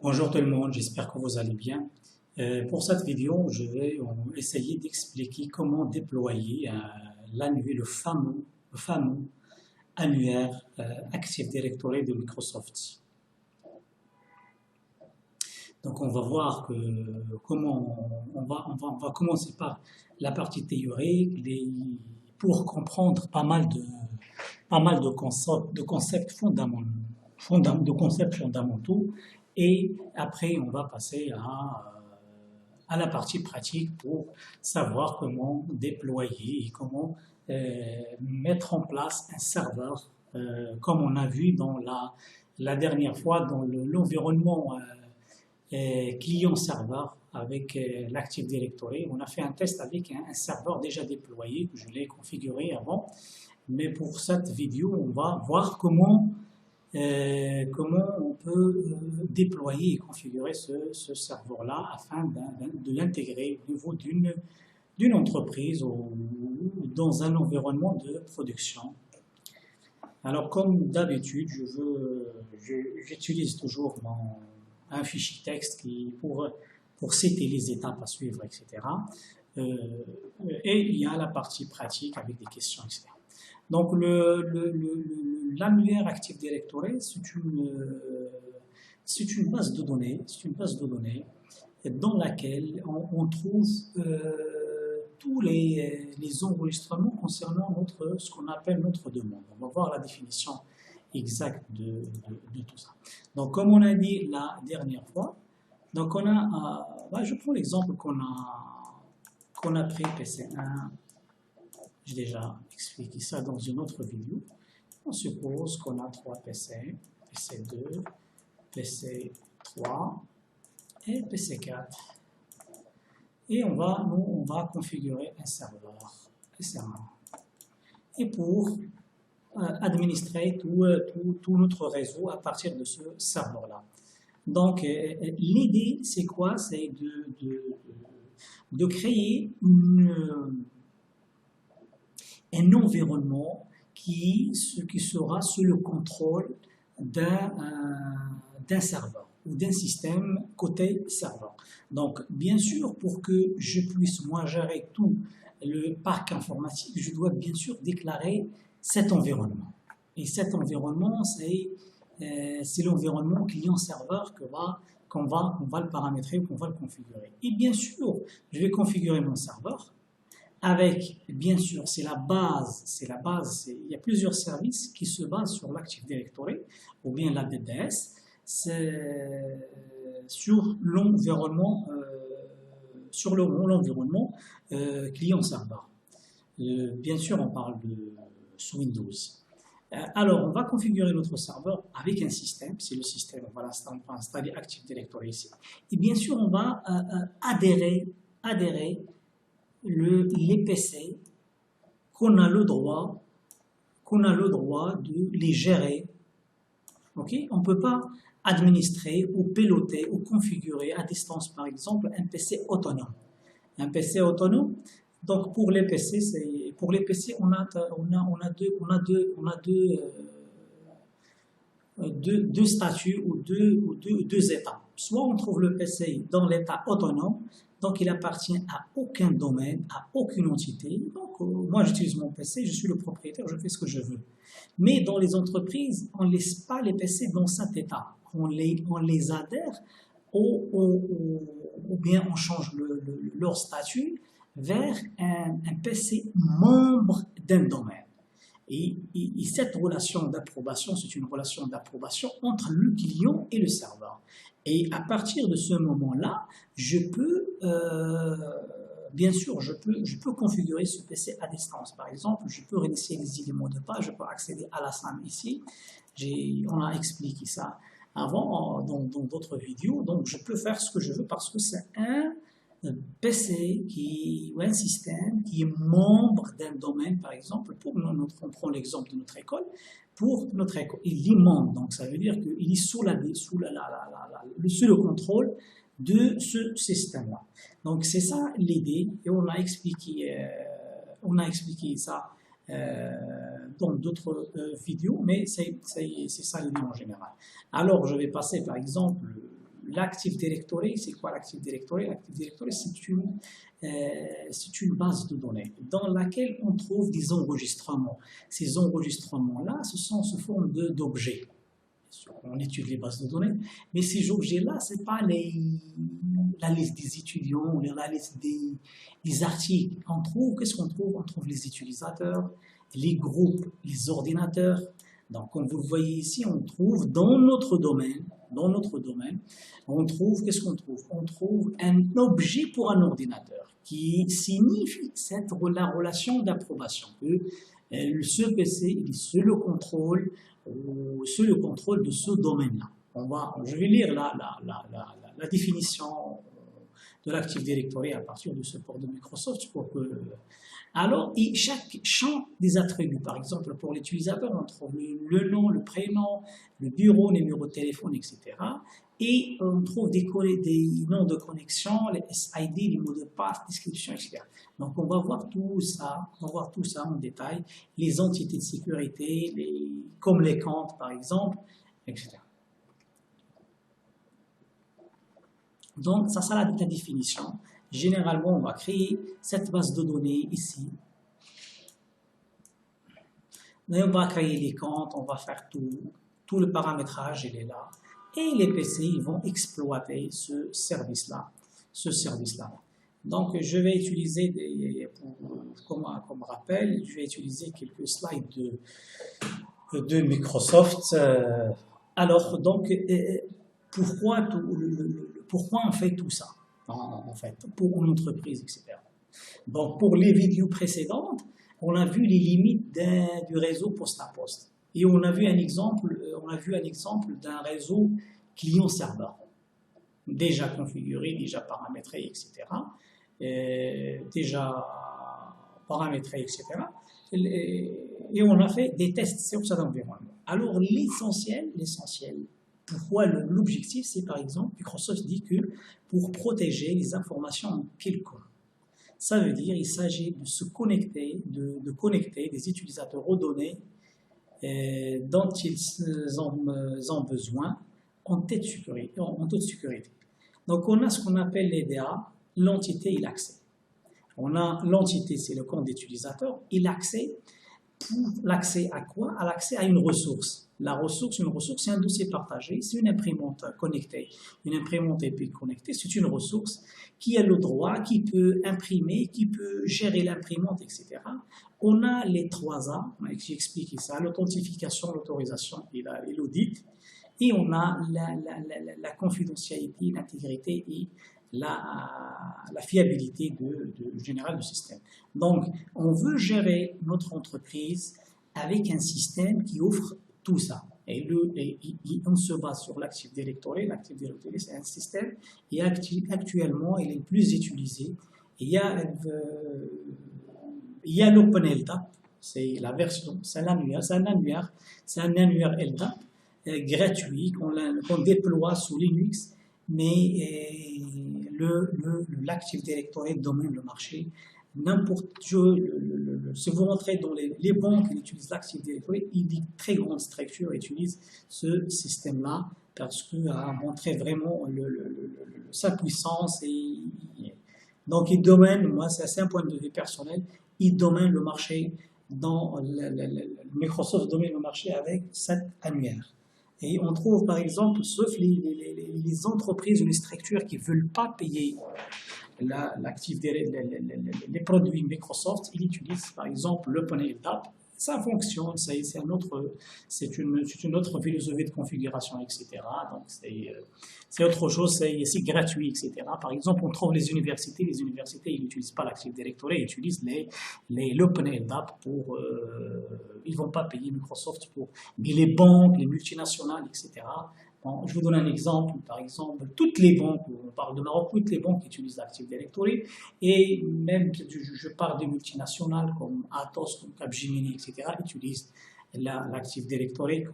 Bonjour tout le monde, j'espère que vous allez bien. Pour cette vidéo, je vais essayer d'expliquer comment déployer le fameux annuaire Active Directory de Microsoft. Donc on va voir comment on va commencer par la partie théorique pour comprendre pas mal de concepts fondamentaux. Et après, on va passer à la partie pratique pour savoir comment déployer et comment mettre en place un serveur, comme on a vu dans la dernière fois dans l'environnement client-serveur avec l'Active Directory. On a fait un test avec un serveur déjà déployé que je l'ai configuré avant. Mais pour cette vidéo, on va voir comment on peut déployer et configurer ce serveur-là afin de l'intégrer au niveau d'une entreprise ou dans un environnement de production. Alors, comme d'habitude, j'utilise toujours un fichier texte pour citer les étapes à suivre, etc. Et il y a la partie pratique avec des questions, etc. Donc, l'annuaire Active Directory, c'est une base de données, dans laquelle on trouve tous les enregistrements concernant ce qu'on appelle notre demande. On va voir la définition exacte de tout ça. Donc, comme on a dit la dernière fois, donc je prends l'exemple qu'on a pris PC1. J'ai déjà expliqué ça dans une autre vidéo. On suppose qu'on a 3 PC, PC2, PC3 et PC4. Et on va configurer un serveur, PC1. Et pour administrer tout notre réseau à partir de ce serveur-là. Donc, l'idée, c'est quoi? C'est de créer un environnement qui sera sous le contrôle d'un serveur ou d'un système côté serveur. Donc, bien sûr, pour que je puisse, moi, gérer tout le parc informatique, je dois bien sûr déclarer cet environnement. Et cet environnement, c'est l'environnement client-serveur qu'on va le paramétrer, qu'on va le configurer. Et bien sûr, je vais configurer mon serveur avec, bien sûr, c'est la base, il y a plusieurs services qui se basent sur l'Active Directory ou bien la DDS, sur l'environnement client-serveur. Bien sûr, on parle sous Windows. Alors, on va configurer notre serveur avec un système, c'est le système, on va installer Active Directory ici. Et bien sûr, on va adhérer les PC qu'on a le droit de les gérer. Okay? On ne peut pas administrer ou piloter ou configurer à distance, par exemple, un PC autonome. Un PC autonome. Donc pour les PC, on a deux statuts ou deux états. Soit on trouve le PC dans l'état autonome, donc il appartient à aucun domaine, à aucune entité. Donc moi j'utilise mon PC, je suis le propriétaire, je fais ce que je veux. Mais dans les entreprises, on ne laisse pas les PC dans cet état. On les adhère ou bien on change leur statut vers un PC membre d'un domaine. Et cette relation d'approbation, c'est une relation d'approbation entre le client et le serveur. Et à partir de ce moment-là, bien sûr, je peux configurer ce PC à distance. Par exemple, je peux réinitialiser les mots de passe, je peux accéder à la SAM ici. On a expliqué ça avant dans d'autres vidéos. Donc, je peux faire ce que je veux parce que c'est un PC ou un système qui est membre d'un domaine, par exemple, on prend l'exemple de notre école, pour notre école, il est membre, donc ça veut dire qu'il est sous le contrôle de ce système-là. Donc c'est ça l'idée, et on a expliqué ça dans d'autres vidéos, mais c'est ça l'idée en général. Alors je vais passer par exemple L'Active Directory, c'est quoi l'Active Directory? L'Active Directory, c'est une base de données dans laquelle on trouve des enregistrements. Ces enregistrements-là, ce sont sous forme d'objets. On étudie les bases de données, mais ces objets-là, ce n'est pas la liste des étudiants ou la liste des articles. Qu'est-ce qu'on trouve? On trouve les utilisateurs, les groupes, les ordinateurs. Donc, comme vous le voyez ici, on trouve dans notre domaine, on trouve, qu'est-ce qu'on trouve? On trouve un objet pour un ordinateur qui signifie la relation d'approbation. Ce PC, il est sous le contrôle de ce domaine-là. Je vais lire la définition de l'Active Directory à partir du support de Microsoft pour que... Alors, chaque champ des attributs, par exemple, pour l'utilisateur, on trouve le nom, le prénom, le bureau, numéro de téléphone, etc. Et on trouve des noms de connexion, les SID, les mots de passe, description, etc. Donc, on va voir tout ça en détail, les entités de sécurité, comme les comptes, par exemple, etc. Donc, ça sera la définition. Généralement, on va créer cette base de données ici. Et on va créer les comptes, on va faire tout le paramétrage, il est là. Et les PC, ils vont exploiter ce service-là. Donc, je vais utiliser, comme rappel, je vais utiliser quelques slides de Microsoft. Alors, donc, pourquoi on fait tout ça? En fait, pour une entreprise, etc. Donc, pour les vidéos précédentes, on a vu les limites du réseau poste à poste. Et on a vu un exemple d'un réseau client-serveur, déjà configuré, déjà paramétré, etc. Et on a fait des tests sur cet environnement. Alors, l'essentiel, pourquoi l'objectif, c'est par exemple, Microsoft dit que pour protéger les informations quelconques. Ça veut dire qu'il s'agit de se connecter, de connecter des utilisateurs aux données dont ils ont besoin en toute sécurité. Donc on a ce qu'on appelle l'EDA, l'entité et l'accès. On a l'entité, c'est le compte d'utilisateur, et l'accès, pour l'accès à quoi? À l'accès à une ressource. Une ressource, c'est un dossier partagé, c'est une imprimante connectée. Une imprimante EPIC connectée, c'est une ressource qui a le droit, qui peut imprimer, qui peut gérer l'imprimante, etc. On a les 3 A, j'ai expliqué ça, l'authentification, l'autorisation et l'audit. Et on a la confidentialité, l'intégrité et la fiabilité générale du système. Donc, on veut gérer notre entreprise avec un système qui offre tout ça. Et on se base sur l'Active Directory. L'Active Directory, c'est un système et actuellement, il est le plus utilisé. Il y a l'OpenLDAP, c'est la version, c'est un annuaire LDAP gratuit qu'on déploie sous Linux, mais l'Active Directory domine le marché. Si vous rentrez dans les banques qui utilisent l'Active Directory, des très grandes structures utilisent ce système-là parce qu'il a montré vraiment sa puissance. Donc, il domine, moi, c'est un point de vue personnel, il domine le marché. Microsoft domine le marché avec cet annuaire. Et on trouve, par exemple, sauf les entreprises ou les structures qui ne veulent pas payer les produits Microsoft, ils utilisent par exemple l'OpenLDAP. Ça fonctionne, c'est une autre philosophie de configuration, etc. Donc c'est autre chose, c'est gratuit, etc. Par exemple, on trouve les universités ils n'utilisent pas l'Active Directory, ils utilisent l'OpenLDAP ils ne vont pas payer Microsoft mais les banques, les multinationales, etc. Bon, je vous donne un exemple, par exemple, toutes les banques, on parle de Maroc, toutes les banques utilisent l'Active Directory, et même, je parle des multinationales comme Atos, comme Capgemini, etc., utilisent l'Active Directory,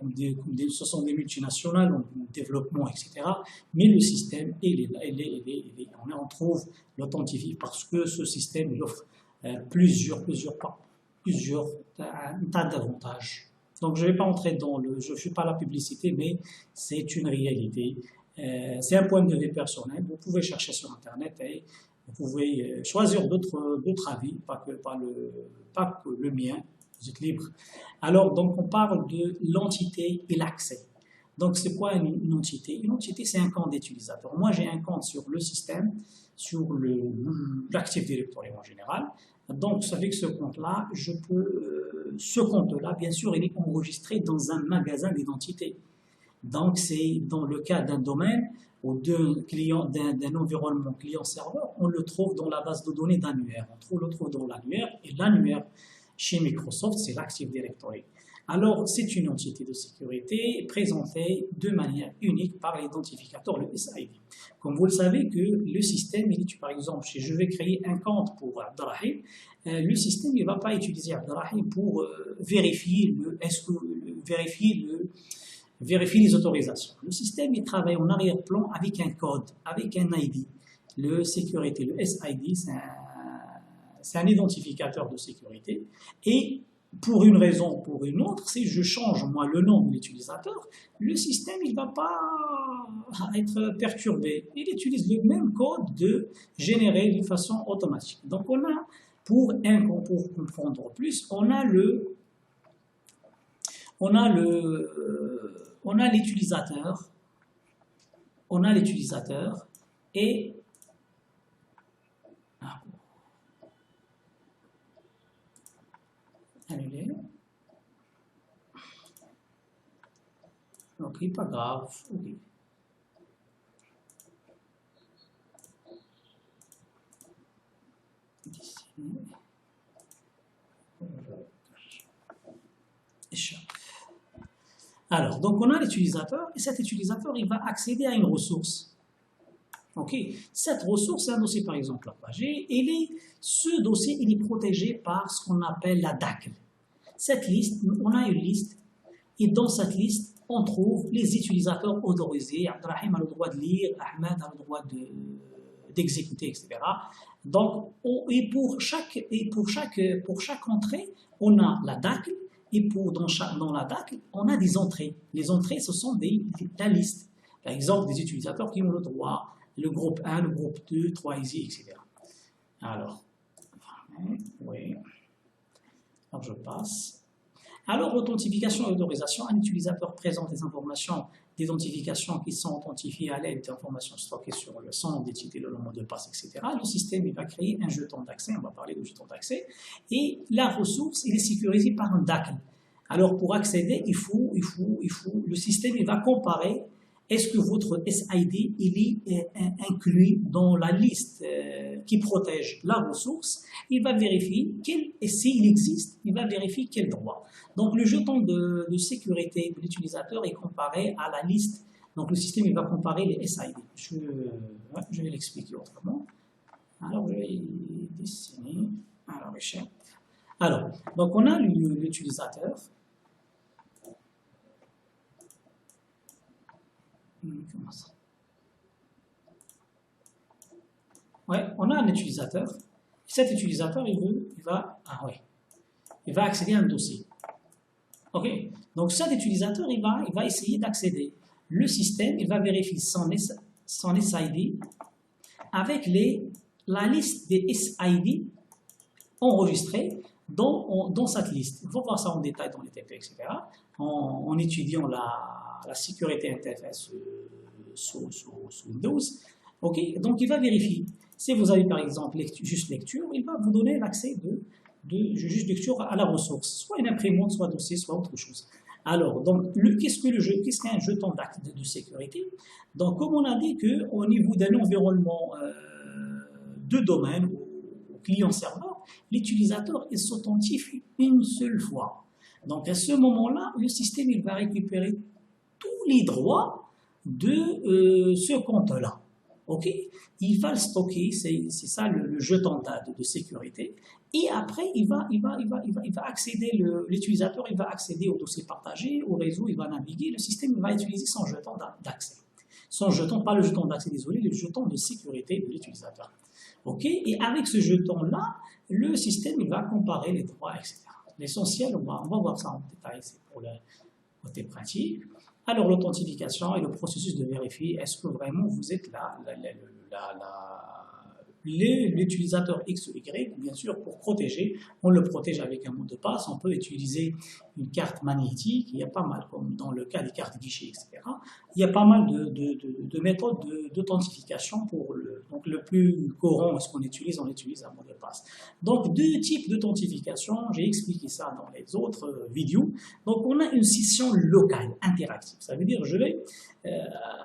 ce sont des multinationales, en développement, etc., mais le système, on trouve l'authentifié parce que ce système il offre un tas d'avantages. Donc, je ne vais pas entrer je ne fais pas la publicité, mais c'est une réalité. C'est un point de vue personnel. Vous pouvez chercher sur Internet et vous pouvez choisir d'autres avis, pas que le mien. Vous êtes libre. Alors, donc, on parle de l'entité et l'accès. Donc, c'est quoi une entité? Une entité, c'est un compte d'utilisateur. Moi, j'ai un compte sur le système, sur l'Active Directory en général. Donc, avec ce compte-là, ce compte-là, bien sûr, il est enregistré dans un magasin d'identité. Donc, c'est dans le cas d'un domaine ou d'un environnement client-serveur, on le trouve dans la base de données d'annuaire. On le trouve dans l'annuaire, et l'annuaire, chez Microsoft, c'est l'Active Directory. Alors, c'est une entité de sécurité présentée de manière unique par l'identificateur, le SID. Comme vous le savez, que le système, par exemple, si je vais créer un compte pour Abdelrahim, le système ne va pas utiliser Abdelrahim pour vérifier les autorisations. Le système, il travaille en arrière-plan avec un code, avec un ID. Le sécurité, le SID, c'est un identificateur de sécurité. Et pour une raison ou pour une autre, si je change moi le nom de l'utilisateur, le système il ne va pas être perturbé. Il utilise le même code généré de façon automatique. Donc on a, pour comprendre plus, on a l'utilisateur et annuler. Ok, pas grave. Okay. Alors, donc on a l'utilisateur et cet utilisateur il va accéder à une ressource. Ok, cette ressource c'est un dossier par exemple partagé et ce dossier il est protégé par ce qu'on appelle la DACL. Cette liste, on a une liste et dans cette liste on trouve les utilisateurs autorisés. Abdelrahim a le droit de lire, Ahmed a le droit d'exécuter, etc. Donc, pour chaque entrée, on a la DACL et dans la DACL, on a des entrées. Les entrées, ce sont la liste. Par exemple, des utilisateurs qui ont le droit, le groupe 1, le groupe 2, 3 easy, etc. Alors, oui. Alors, je passe. Alors, authentification et autorisation, un utilisateur présente des informations d'identification qui sont authentifiées à l'aide d'informations stockées sur le son d'identité, le mot de passe, etc. Le système il va créer un jeton d'accès, on va parler de jeton d'accès, et la ressource il est sécurisée par un DACL. Alors, pour accéder, le système il va comparer est-ce que votre SID il est inclus dans la liste qui protège la ressource. Il va vérifier s'il existe, il va vérifier quel droit. Donc le jeton de sécurité de l'utilisateur est comparé à la liste. Donc le système il va comparer les SID. Je vais l'expliquer autrement. Alors je vais dessiner. Alors, donc on a l'utilisateur. Comment ça? Ouais, on a un utilisateur. Cet utilisateur, il va accéder à un dossier. Ok. Donc cet utilisateur, il va essayer d'accéder. Le système, il va vérifier son SID avec la liste des SID enregistrés dans cette liste. Il faut voir ça en détail dans les TP, etc. En étudiant la sécurité interface sous Windows. Okay. Donc, il va vérifier. Si vous avez, par exemple, juste lecture, il va vous donner l'accès de juste lecture à la ressource. Soit une imprimante, soit dossier, soit autre chose. Alors, donc, qu'est-ce qu'un jeton de sécurité? Donc, comme on a dit qu'au niveau d'un environnement de domaine ou client-serveur, l'utilisateur s'authentifie une seule fois. Donc, à ce moment-là, le système il va récupérer tous les droits de ce compte-là. Ok, il va le stocker, c'est ça le jeton de sécurité. Et après, il va accéder, l'utilisateur il va accéder au dossier partagé, au réseau, il va naviguer. Le système il va utiliser son jeton d'accès. Son jeton, pas le jeton d'accès, désolé, le jeton de sécurité de l'utilisateur. Ok, et avec ce jeton-là, le système il va comparer les droits, etc. L'essentiel, on va voir ça en détail, c'est pour le côté pratique. Alors, l'authentification est le processus de vérifier est-ce que vraiment vous êtes là, l'utilisateur X ou Y, bien sûr, pour protéger, on le protège avec un mot de passe, on peut utiliser une carte magnétique, il y a pas mal, comme dans le cas des cartes guichets, etc. Il y a pas mal de méthodes d'authentification pour donc le plus courant, ce qu'on utilise, on utilise un mot de passe. Donc, deux types d'authentification, j'ai expliqué ça dans les autres vidéos. Donc, on a une session locale, interactive. Ça veut dire, je vais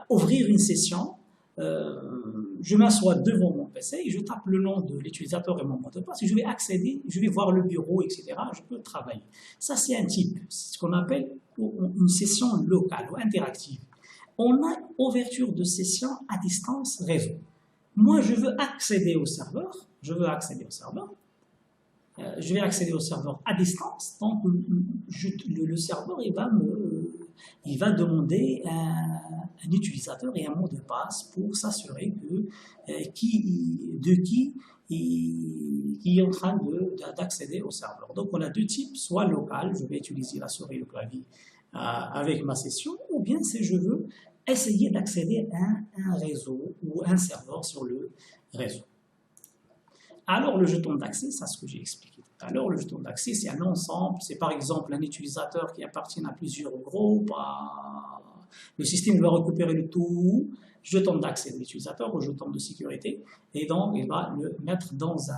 ouvrir une session, je m'assois devant mon PC et je tape le nom de l'utilisateur et mon mot de passe et je vais accéder, je vais voir le bureau, etc. Je peux travailler. Ça, c'est un type, c'est ce qu'on appelle une session locale ou interactive. On a ouverture de session à distance réseau. Moi, je veux accéder au serveur, je vais accéder au serveur à distance, donc le serveur il va demander un utilisateur et un mot de passe pour s'assurer qui est en train d'accéder au serveur. Donc on a deux types, soit local, je vais utiliser la souris et le clavier avec ma session, ou bien si je veux essayer d'accéder à un réseau ou un serveur sur le réseau. Alors, le jeton d'accès, c'est ce que j'ai expliqué tout à l'heure. Le jeton d'accès, c'est un ensemble. C'est par exemple un utilisateur qui appartient à plusieurs groupes. Le système va récupérer le tout, jeton d'accès de l'utilisateur au jeton de sécurité. Et donc, il va le mettre dans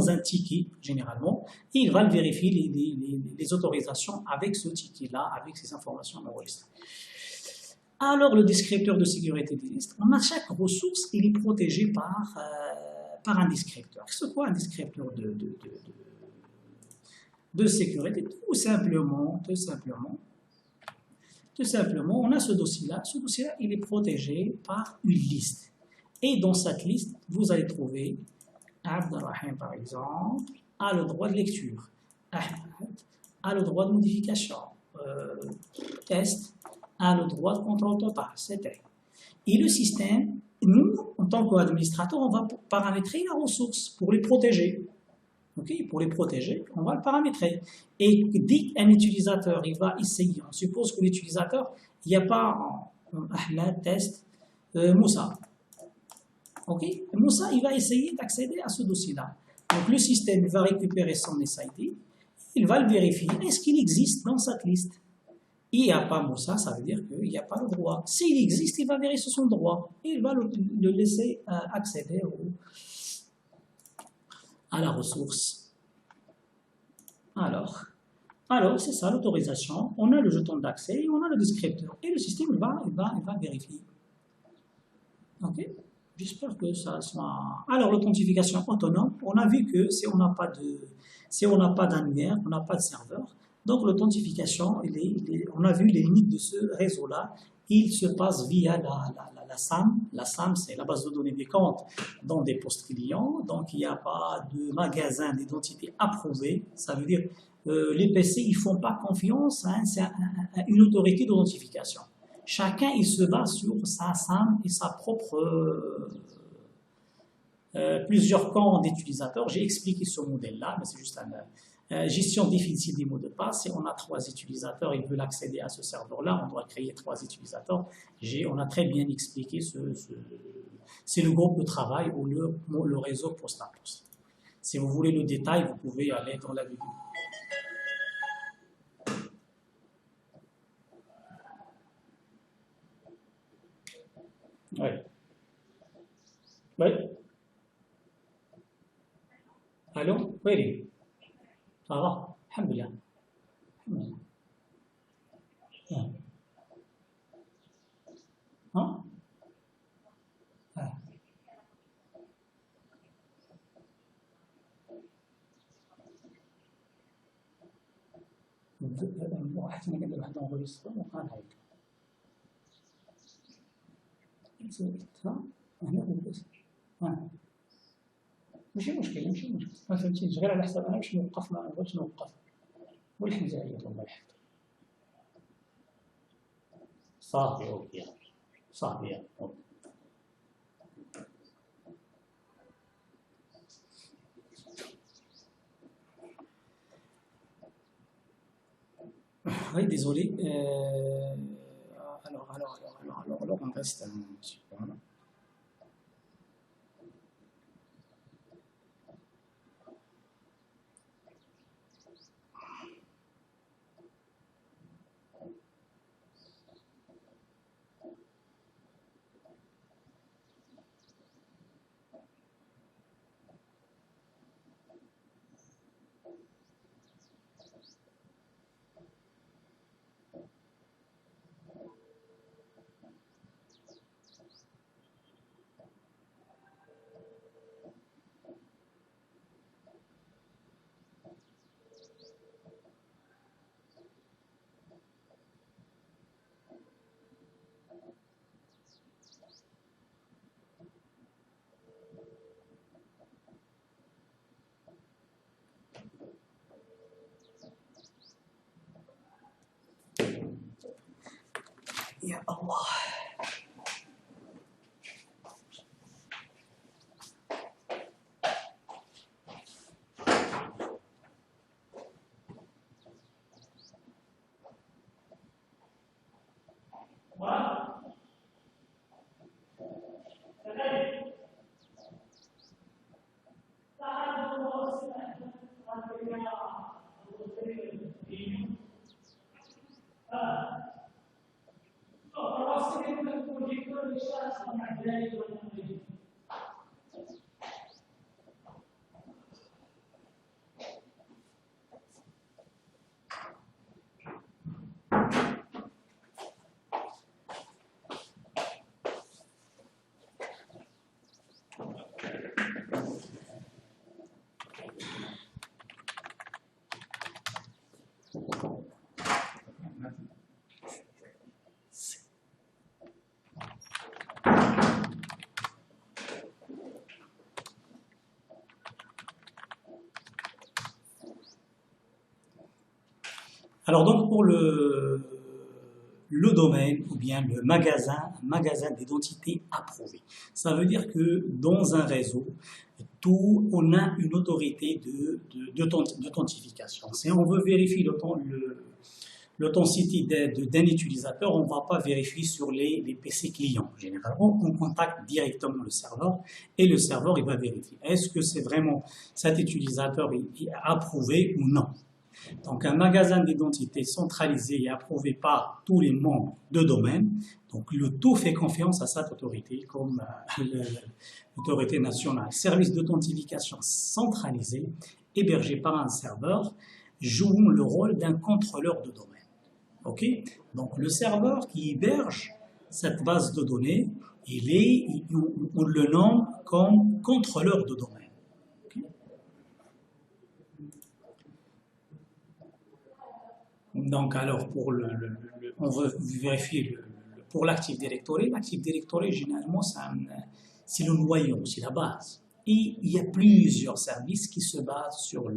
un ticket, généralement. Et il va le vérifier, les autorisations avec ce ticket-là, avec ces informations enregistrées. Alors, le descripteur de sécurité des listes, on a chaque ressource, il est protégé par un descripteur. C'est quoi un descripteur de sécurité? Tout simplement, on a ce dossier-là. Ce dossier-là, il est protégé par une liste. Et dans cette liste, vous allez trouver Abdelrahim, par exemple, a le droit de lecture. Ahmed a le droit de modification. Test a le droit de contrôle total. C'était. Et le système, nous, en tant qu'administrateur, on va paramétrer la ressource pour les protéger. Okay? Pour les protéger, on va le paramétrer. Et dès qu'un utilisateur il va essayer, on suppose que l'utilisateur, il n'y a pas Ahmed, test, Moussa. Okay? Moussa, il va essayer d'accéder à ce dossier-là. Donc le système va récupérer son SID, il va le vérifier. Est-ce qu'il existe dans cette liste? Il n'y a pas Moussa, ça veut dire qu'il n'y a pas le droit. S'il existe, il va vérifier son droit et il va le laisser accéder à la ressource. Alors c'est ça l'autorisation. On a le jeton d'accès et on a le descripteur. Et le système va vérifier. Ok? J'espère que ça soit... Alors, l'authentification autonome, on a vu que si on n'a pas d'annuaire, on n'a pas de serveur, donc l'authentification, on a vu les limites de ce réseau-là. Il se passe via la SAM. La SAM, c'est la base de données des comptes dans des postes clients. Donc, il n'y a pas de magasin d'identité approuvé. Ça veut dire les PC, ils ne font pas confiance à une autorité d'authentification. Chacun, il se base sur sa SAM et sa propre... plusieurs camps d'utilisateurs. J'ai expliqué ce modèle-là, mais c'est juste gestion difficile des mots de passe. Si on a 3 utilisateurs, ils veulent accéder à ce serveur-là, on doit créer 3 utilisateurs. On a très bien expliqué c'est le groupe de travail ou le réseau post-à-post. Si vous voulez le détail, vous pouvez aller dans la vidéo. Oui. Oui. Allô? Oui. Ça va? Alhamdulillah. Hein? واحد من قبل واحد نقول يصفر وقال هيك. ماشي مشكل ما فهمتيش غير على حسب انا باش نوقف ما نبغيش نوقف والحمزه والله يحفظك صافي اوكي صافي اوكي Oui, désolé. alors, on reste un petit peu. Ya Allah. Alors donc pour le domaine ou bien le magasin, un magasin d'identité approuvé. Ça veut dire que dans un réseau, on a une autorité d'authentification. Si on veut vérifier l'authenticité d'un utilisateur, on ne va pas vérifier sur les PC clients. Généralement, on contacte directement le serveur et le serveur il va vérifier. Est-ce que c'est vraiment cet utilisateur est approuvé ou non? Donc, un magasin d'identité centralisé et approuvé par tous les membres de domaine. Donc, le tout fait confiance à cette autorité, comme l'autorité nationale. Service d'authentification centralisé, hébergé par un serveur, jouant le rôle d'un contrôleur de domaine. Ok? Donc, le serveur qui héberge cette base de données, on le nomme comme contrôleur de domaine. Donc, alors, on veut vérifier pour l'Active Directory. L'Active Directory, généralement, c'est le noyau, c'est la base. Et il y a plusieurs services qui se basent sur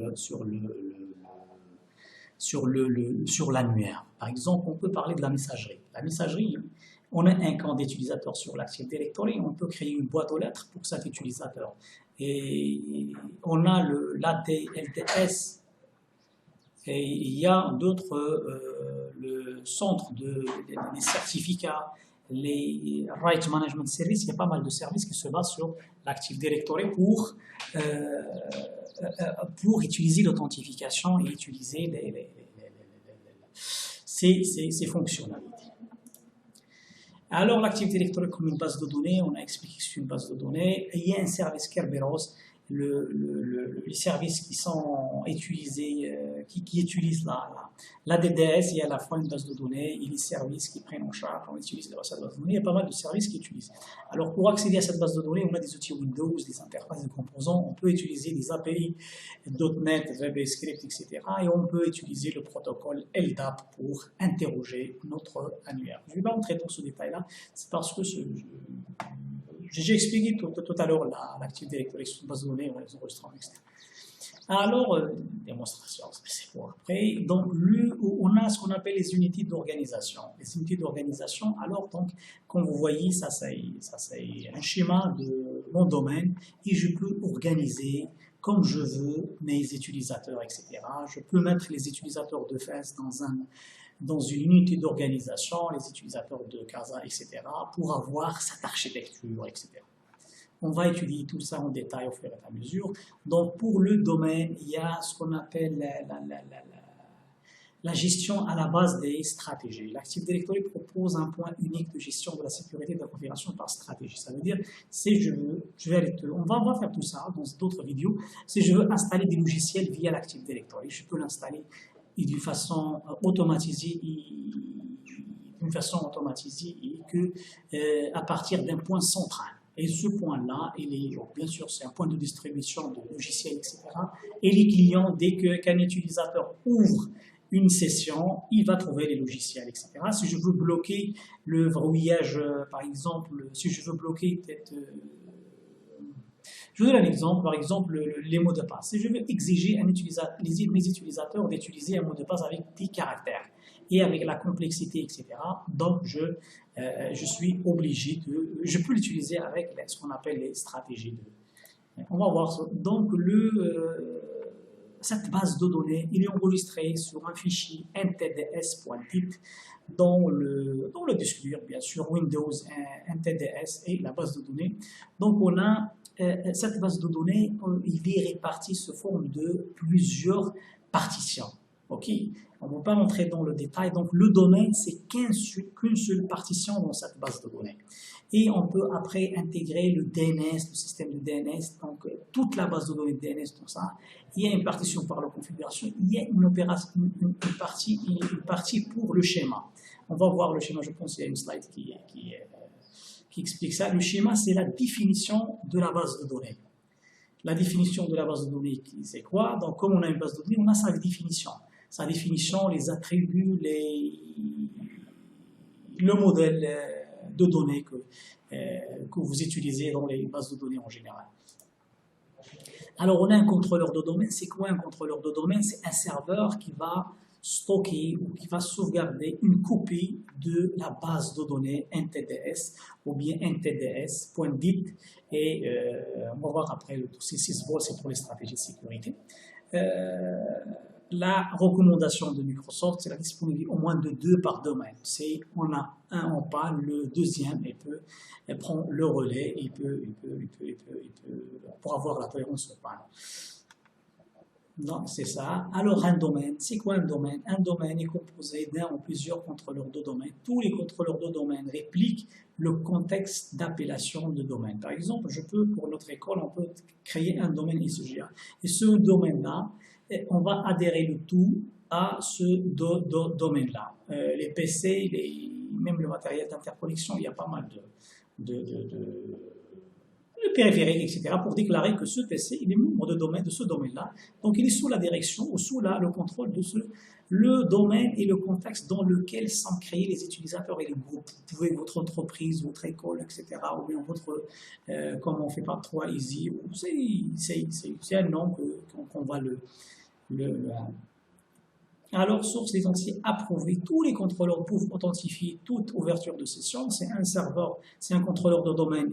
l'annuaire. Par exemple, on peut parler de la messagerie. La messagerie, on a un compte d'utilisateur sur l'Active Directory, on peut créer une boîte aux lettres pour cet utilisateur. Et on a l'ADLTS. Et il y a d'autres, le centre des certificats, les Right Management Services, il y a pas mal de services qui se basent sur l'Active Directory pour utiliser l'authentification et utiliser ces fonctionnalités. Alors, l'Active Directory comme une base de données, on a expliqué que c'est une base de données. Il y a un service Kerberos, les services qui sont utilisés, qui utilisent la DDS, il y a à la fois une base de données et les services qui prennent en charge, on utilise cette base de données, il y a pas mal de services qui utilisent. Alors pour accéder à cette base de données, on a des outils Windows, des interfaces de composants, on peut utiliser des API .NET, JavaScript, etc. Et on peut utiliser le protocole LDAP pour interroger notre annuaire. Je ne vais pas entrer dans ce détail-là, c'est parce que j'ai expliqué tout à l'heure l'Active Directory sur une base de données, on les enregistrements, etc. Alors, démonstration, c'est pour après. Donc, on a ce qu'on appelle les unités d'organisation. Les unités d'organisation, alors, donc, comme vous voyez, ça c'est un schéma de mon domaine et je peux organiser comme je veux mes utilisateurs, etc. Je peux mettre les utilisateurs de face dans une unité d'organisation, les utilisateurs de Casa, etc., pour avoir cette architecture, etc. On va étudier tout ça en détail au fur et à mesure. Donc, pour le domaine, il y a ce qu'on appelle la gestion à la base des stratégies. L'Active Directory propose un point unique de gestion de la sécurité de la configuration par stratégie. Ça veut dire, si on va faire tout ça dans d'autres vidéos, si je veux installer des logiciels via l'Active Directory, je peux l'installer d'une façon automatisée et que à partir d'un point central. Et ce point-là, bien sûr, c'est un point de distribution de logiciels, etc. Et les clients, dès qu'un utilisateur ouvre une session, il va trouver les logiciels, etc. Si je veux bloquer le verrouillage, par exemple, si je veux bloquer je vous donne un exemple, par exemple, les mots de passe. Si je veux exiger mes utilisateurs d'utiliser un mot de passe avec 10 caractères et avec la complexité, etc., donc je suis obligé je peux l'utiliser avec ce qu'on appelle les stratégies. On va voir ça. Donc, cette base de données, il est enregistré sur un fichier ntds.dit dans le disque dur, bien sûr, Windows ntds et la base de données. Donc, on a cette base de données, il est répartie sous forme de plusieurs partitions. Ok, on ne va pas rentrer dans le détail. Donc, le domaine, c'est qu'une seule partition dans cette base de données. Et on peut après intégrer le DNS, le système de DNS, donc toute la base de données de DNS, tout ça. Il y a une partition par la configuration, il y a une partie pour le schéma. On va voir le schéma, je pense qu'il y a une slide qui explique ça. Le schéma, c'est la définition de la base de données. La définition de la base de données, c'est quoi? Donc, comme on a une base de données, on a sa définition. Sa définition, les attributs, le modèle de données que vous utilisez dans les bases de données en général. Alors, on a un contrôleur de domaine. C'est quoi un contrôleur de domaine? C'est un serveur qui va stocker ou qui va sauvegarder une copie de la base de données NTDS ou bien ntds.dit. Et on va voir après, ces 6 volts, c'est pour les stratégies de sécurité. La recommandation de Microsoft, c'est la disponibilité au moins de 2 par domaine. On a un en panne, le deuxième, il prend le relais, pour avoir la tolérance au panne. Donc, c'est ça. Alors, un domaine, c'est quoi un domaine? Un domaine est composé d'un ou plusieurs contrôleurs de domaine. Tous les contrôleurs de domaine répliquent le contexte d'appellation de domaine. Par exemple, pour notre école, on peut créer un domaine ISGA. Et ce domaine-là, on va adhérer le tout à ce domaine-là. Les PC, même le matériel d'interconnexion, il y a pas mal de périphériques, etc., pour déclarer que ce PC, il est membre de domaine de ce domaine-là. Donc, il est sous la direction ou sous le contrôle de le domaine et le contexte dans lequel sont créés les utilisateurs et les groupes. Vous pouvez, votre entreprise, votre école, etc., ou bien comme on fait par 3 Easy, c'est un nom qu'on va Alors, source d'identité approuvée, tous les contrôleurs peuvent authentifier toute ouverture de session. C'est un serveur, c'est un contrôleur de domaine,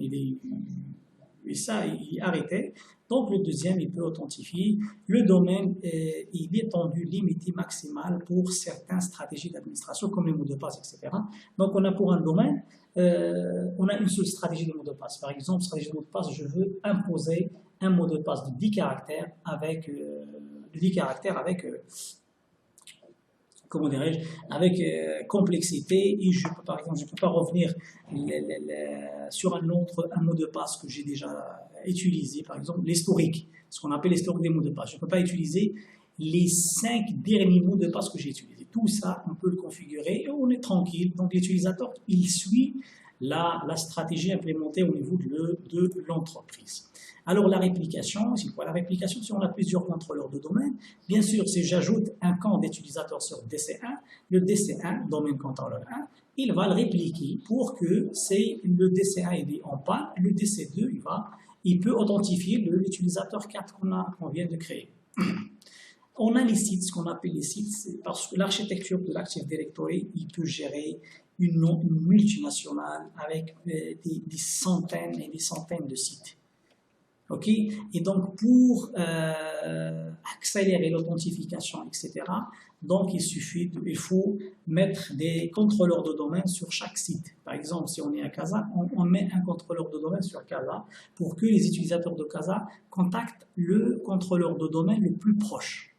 et ça, il est arrêté. Donc, le deuxième, il peut authentifier. Le domaine, il est étendu, limité, maximal pour certaines stratégies d'administration, comme les mots de passe, etc. Donc, on a pour un domaine, on a une seule stratégie de mot de passe. Par exemple, stratégie de mot de passe, je veux imposer un mot de passe de 10 caractères avec comment dirais-je, avec complexité, et par exemple, je ne peux pas revenir sur un mot de passe que j'ai déjà utilisé, par exemple l'historique, ce qu'on appelle l'historique des mots de passe. Je ne peux pas utiliser les 5 derniers mots de passe que j'ai utilisés. Tout ça, on peut le configurer et on est tranquille. Donc l'utilisateur, il suit la stratégie implémentée au niveau de l'entreprise. Alors la réplication, c'est quoi la réplication? Si on a plusieurs contrôleurs de domaine, bien sûr, si j'ajoute un camp d'utilisateur sur DC1, le DC1, domaine contrôleur 1, il va le répliquer pour que le DC1 il est en panne, le DC2 il peut authentifier l'utilisateur 4 qu'on vient de créer. On a les sites, ce qu'on appelle les sites, parce que l'architecture de l'Active Directory, il peut gérer une multinationale avec des centaines et des centaines de sites. Ok, et donc pour accélérer l'authentification, etc., Donc, il faut mettre des contrôleurs de domaine sur chaque site. Par exemple, si on est à Casa, on met un contrôleur de domaine sur Casa pour que les utilisateurs de Casa contactent le contrôleur de domaine le plus proche.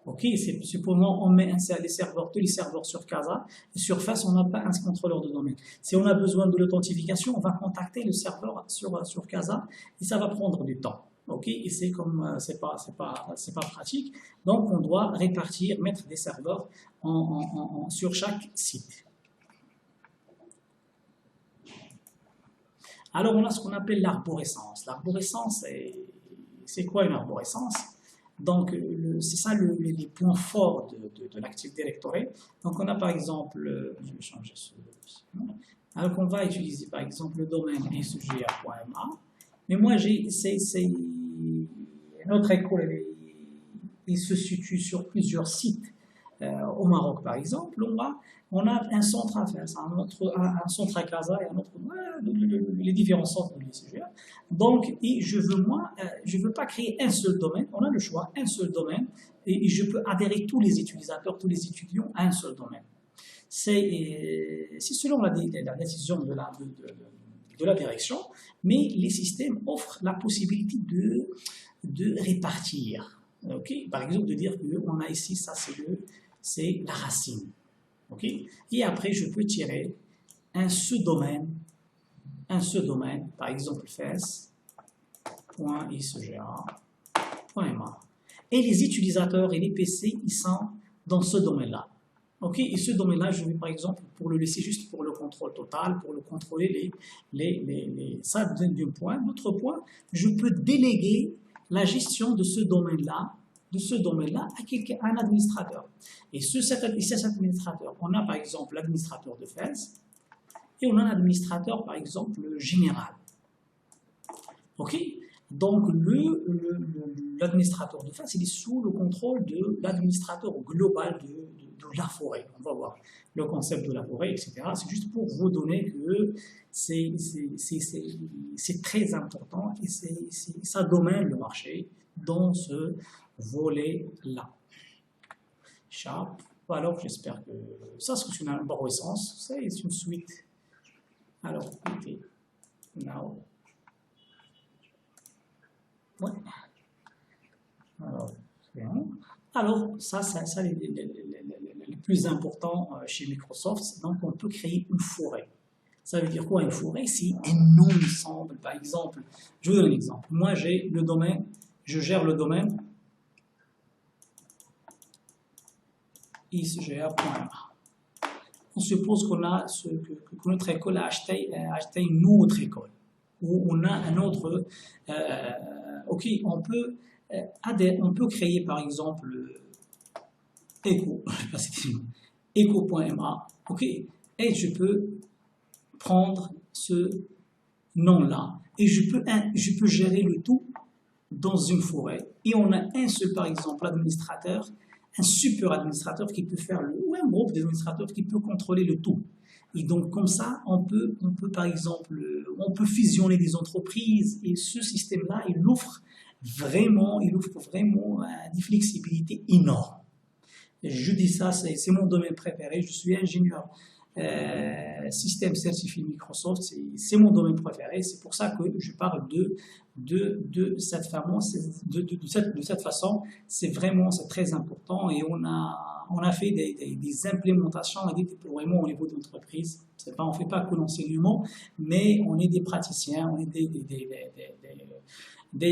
Ok, c'est pour moi, on met tous les serveurs sur Casa, et sur Face, on n'a pas un contrôleur de domaine. Si on a besoin de l'authentification, on va contacter le serveur sur Casa, et ça va prendre du temps. Ok, et c'est pas pratique. Donc, on doit répartir, mettre des serveurs sur chaque site. Alors, on a ce qu'on appelle l'arborescence. L'arborescence, c'est quoi une arborescence? Donc, c'est ça les points forts de l'Active Directory. Donc, on a par exemple, je vais changer ce. Alors qu'on va utiliser par exemple le domaine sga.ma. Mais moi, c'est notre école, il se situe sur plusieurs sites. Au Maroc, par exemple, on a un centre à faire, un centre à Casa et un autre, les différents centres de l'ICGA. Donc, je veux pas créer un seul domaine, on a le choix, un seul domaine, et je peux adhérer tous les utilisateurs, tous les étudiants à un seul domaine. C'est selon la décision de la direction, mais les systèmes offrent la possibilité de répartir. Okay? Par exemple, de dire qu'on a ici, ça c'est la racine. Okay? Et après, je peux tirer un sous-domaine, par exemple fes.isga.ma. Et les utilisateurs et les PC, ils sont dans ce domaine-là. Okay? Et ce domaine-là, je vais par exemple pour le laisser juste pour le contrôle total, pour le contrôler ça d'un point. D'autre point, je peux déléguer la gestion de ce domaine-là à un administrateur. Et cet administrateur, on a par exemple l'administrateur de FES et on a un administrateur par exemple général. Ok? Donc l'administrateur de FES, il est sous le contrôle de l'administrateur global de la forêt. On va voir le concept de la forêt, etc. C'est juste pour vous donner que c'est très important et ça domine le marché dans ce volet-là. Sharp. Alors, j'espère que ça, c'est une arborescence. C'est une suite. Alors, écoutez. Now. Ouais. Alors, c'est bon. Alors, ça le plus important chez Microsoft, donc on peut créer une forêt. Ça veut dire quoi une forêt? C'est un ensemble. Par exemple, je vous donne un exemple. Moi, j'ai le domaine, je gère le domaine isga.ma. On suppose que notre école a acheté une autre école, ou on a un autre. Ok, on peut créer par exemple echo.ma, ok, et je peux prendre ce nom-là et je peux gérer le tout dans une forêt. Et on a un seul, par exemple, administrateur, un super administrateur qui peut faire ou un groupe d'administrateurs qui peut contrôler le tout. Et donc, comme ça, on peut par exemple, on peut fusionner des entreprises et ce système-là, il offre vraiment des flexibilités énormes. Je dis ça, c'est mon domaine préféré. Je suis ingénieur système certifié Microsoft, c'est mon domaine préféré. C'est pour ça que je parle de cette façon. C'est très important et on a fait des implémentations et des déploiements au niveau de l'entreprise. On ne fait pas que l'enseignement, mais on est des praticiens, on est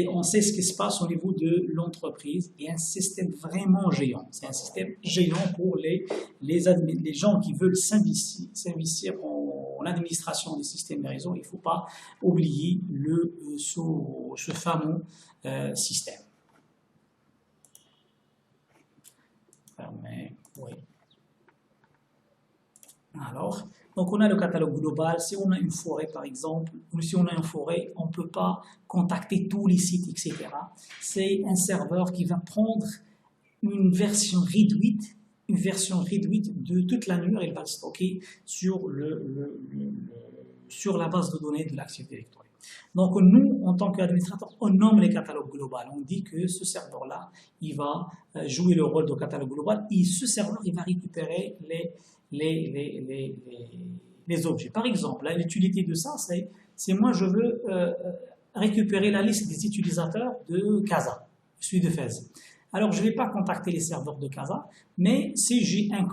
on sait ce qui se passe au niveau de l'entreprise et un système vraiment géant. C'est un système géant pour les gens qui veulent s'investir en administration des systèmes de réseau. Il ne faut pas oublier ce fameux système. Oui. Alors, donc on a le catalogue global. Si on a une forêt, par exemple, ou si on a une forêt, on ne peut pas contacter tous les sites, etc. C'est un serveur qui va prendre une version réduite de toute la nuit, et va le stocker sur la base de données de l'Active Directory. Donc nous, en tant qu'administrateur, on nomme les catalogues globaux. On dit que ce serveur-là, il va jouer le rôle de catalogue global et ce serveur, il va récupérer les objets. Par exemple, l'utilité de ça, c'est moi, je veux récupérer la liste des utilisateurs de Casa, je suis de Fès. Alors, je ne vais pas contacter les serveurs de Casa, mais si j'ai un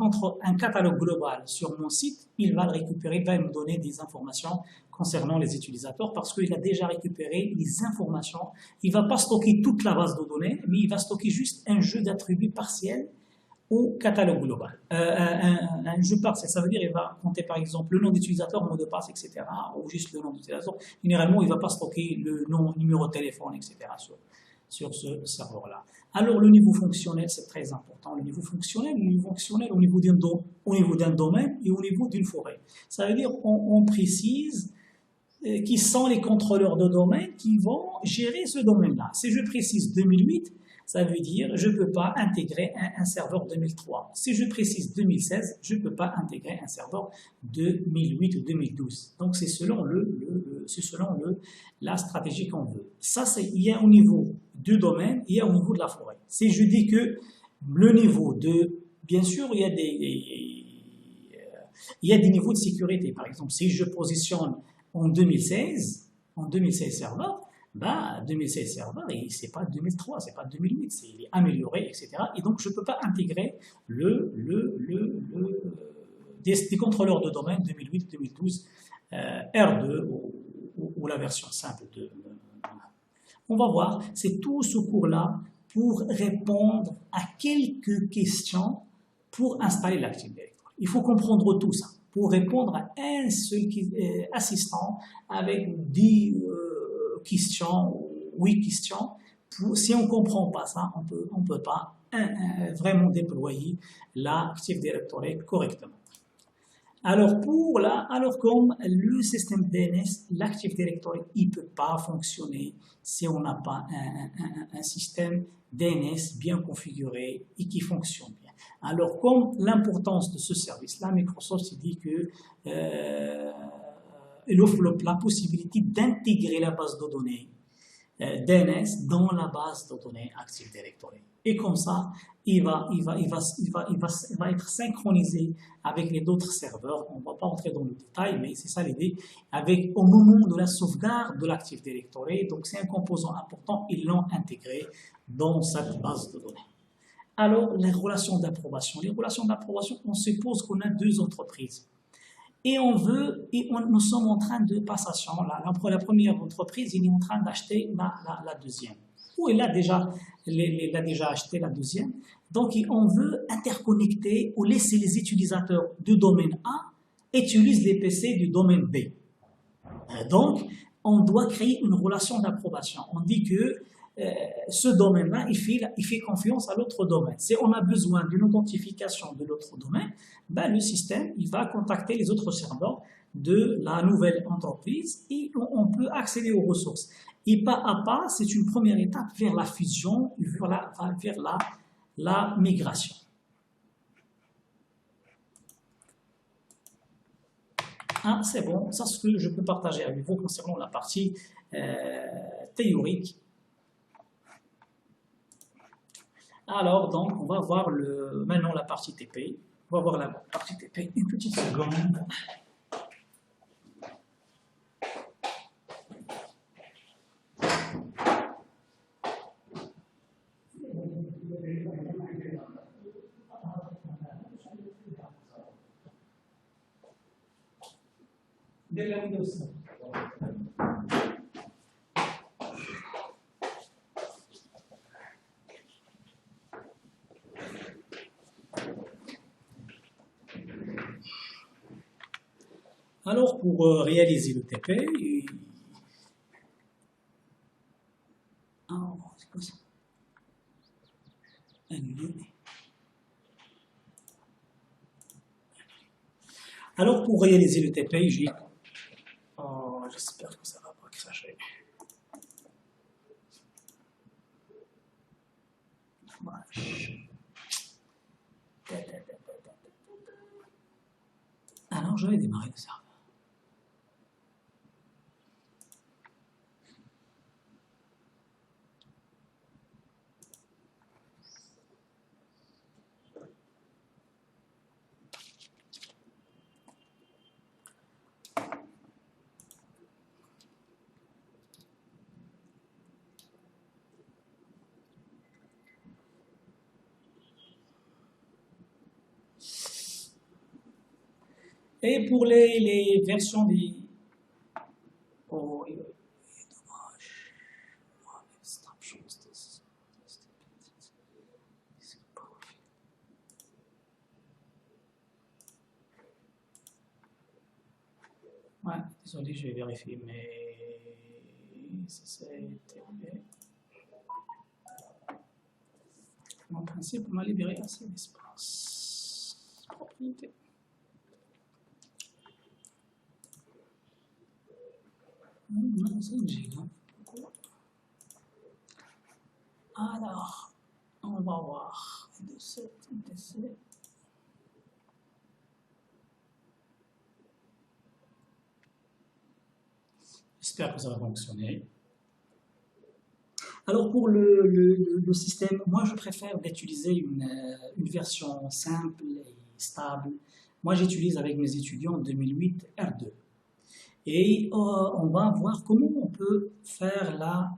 catalogue global sur mon site, il va le récupérer, il va me donner des informations concernant les utilisateurs parce qu'il a déjà récupéré les informations. Il ne va pas stocker toute la base de données, mais il va stocker juste un jeu d'attributs partiels au catalogue global. Un jeu partiel, ça veut dire qu'il va compter par exemple le nom d'utilisateur, mot de passe, etc. ou juste le nom d'utilisateur. Généralement, il ne va pas stocker le nom, numéro de téléphone, etc. sur ce serveur-là. Alors, le niveau fonctionnel, c'est très important. Le niveau fonctionnel au niveau d'un domaine et au niveau d'une forêt. Ça veut dire on précise qui sont les contrôleurs de domaine qui vont gérer ce domaine-là. Si je précise 2008, ça veut dire je ne peux pas intégrer un serveur 2003. Si je précise 2016, je ne peux pas intégrer un serveur 2008 ou 2012. Donc c'est selon la stratégie qu'on veut. Ça, il y a au niveau du domaine, il y a au niveau de la forêt. Si je dis que le niveau de, bien sûr, il y a des niveaux de sécurité. Par exemple, si je positionne en 2016 serveur, 2016 serveur, et c'est pas 2003, c'est pas 2008, il est amélioré, etc. Et donc, je ne peux pas intégrer des contrôleurs de domaine 2008, 2012, R2 ou la version simple de. On va voir, c'est tout ce cours-là pour répondre à quelques questions pour installer l'Active Directory. Il faut comprendre tout ça pour répondre à un seul assistant avec 10 questions, 8 questions. Si on ne comprend pas ça, on peut pas vraiment déployer l'Active Directory correctement. Alors comme le système DNS, l'Active Directory, il ne peut pas fonctionner si on n'a pas un système DNS bien configuré et qui fonctionne bien. Alors comme l'importance de ce service-là, Microsoft dit que il offre la possibilité d'intégrer la base de données DNS dans la base de données Active Directory. Et comme ça, il va être synchronisé avec les autres serveurs. On ne va pas entrer dans le détail, mais c'est ça l'idée. Au moment de la sauvegarde de l'Active Directory, donc c'est un composant important, ils l'ont intégré dans cette base de données. Alors, les relations d'approbation. Les relations d'approbation, on suppose qu'on a deux entreprises. Et nous sommes en train de passation. La première entreprise, il est en train d'acheter la deuxième. Ou il a déjà acheté la deuxième. Donc, on veut interconnecter ou laisser les utilisateurs du domaine A utiliser les PC du domaine B. Donc, on doit créer une relation d'approbation. On dit que ce domaine-là, il fait confiance à l'autre domaine. Si on a besoin d'une authentification de l'autre domaine, le système il va contacter les autres serveurs de la nouvelle entreprise et on peut accéder aux ressources. Et pas à pas, c'est une première étape vers la fusion, vers la migration. C'est bon, ça c'est ce que je peux partager avec vous concernant la partie théorique. Alors, donc, on va voir maintenant la partie TP. On va voir la partie TP. Une petite seconde. De la Windows 5. Alors, pour réaliser le TP, c'est quoi ça? Alors, pour réaliser le TP, j'espère que ça ne va pas cracher. Alors, je vais démarrer le serveur. Et pour les versions des... Oh, dommage. Ouais, désolé, je vais vérifier, mais c'était... En principe, on a libéré assez d'espace. Propriété. Non, c'est une giga. Alors, on va voir. J'espère que ça va fonctionner. Alors pour le système, moi je préfère d'utiliser une version simple et stable. Moi j'utilise avec mes étudiants 2008 R2. Et on va voir comment on peut faire la...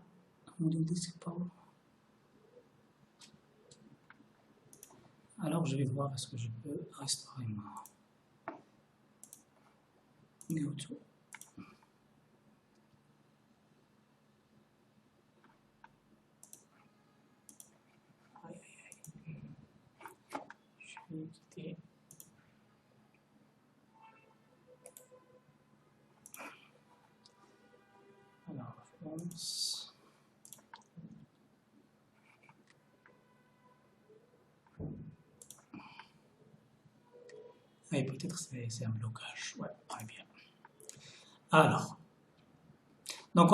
Alors je vais voir est-ce que je peux restaurer ma... YouTube. Je vais quitter. Alors, France. Oui, peut-être c'est un blocage. Ouais, très bien. Alors, donc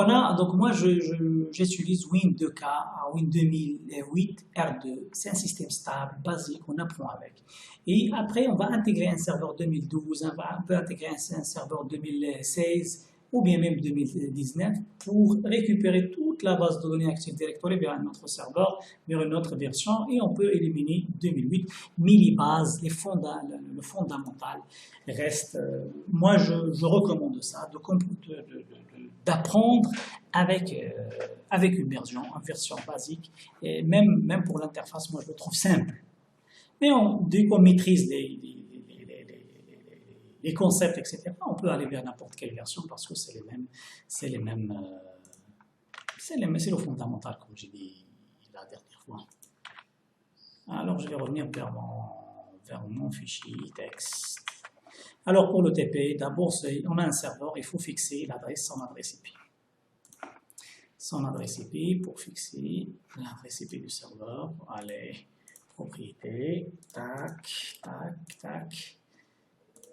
moi j'utilise Win 2K, Win 2008 R2. C'est un système stable, basique, on apprend avec. Et après, on va intégrer un serveur 2012, on peut intégrer un serveur 2016 ou bien même 2019 pour récupérer toute la base de données Active Directory vers un autre serveur, vers une autre version, et on peut éliminer 2008. Mais les bases, le fondamental reste. Moi, je recommande ça, d'apprendre avec une version basique, et même pour l'interface, moi je le trouve simple. Mais dès qu'on maîtrise les concepts, etc., on peut aller vers n'importe quelle version parce que c'est le fondamental, comme j'ai dit la dernière fois. Alors, je vais revenir vers mon fichier texte. Alors, pour le TP, d'abord, on a un serveur, il faut fixer son adresse IP. Son adresse IP pour fixer l'adresse IP du serveur. Allez, propriété, tac, tac, tac.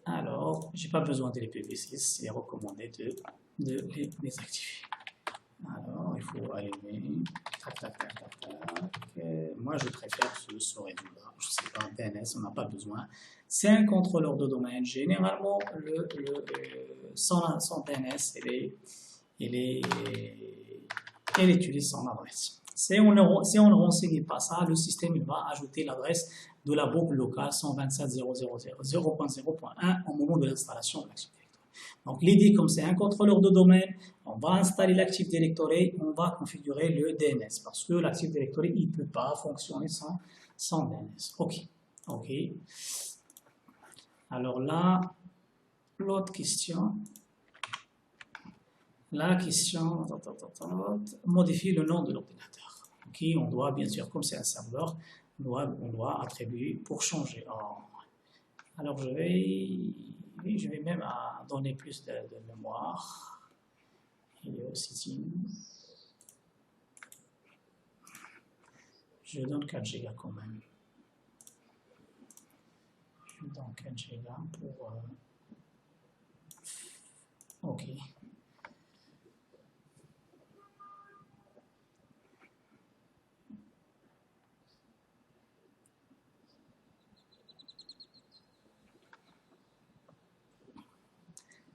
Alors, j'ai pas besoin de l'IPv6, c'est recommandé de les désactiver. Alors, il faut allumer, tac, tac, tac, tac, tac. Moi, je préfère ce réseau-là. Je sais pas, DNS, on n'a pas besoin. C'est un contrôleur de domaine. Généralement, son DNS, il utilise son adresse. Si on ne renseigne pas ça, le système il va ajouter l'adresse de la boucle locale 127.0.0.0.1 au moment de l'installation de l'Active Directory. Donc l'idée, comme c'est un contrôleur de domaine, on va installer l'Active Directory, on va configurer le DNS parce que l'Active Directory il ne peut pas fonctionner sans DNS. Ok. Alors là, l'autre question. La question, modifier le nom de l'ordinateur. Ok, on doit bien sûr, comme c'est un serveur, on doit attribuer pour changer. Alors je vais même donner plus de mémoire. Il est aussi je donne 4 Go quand même. Je donne 4 Go pour... ok.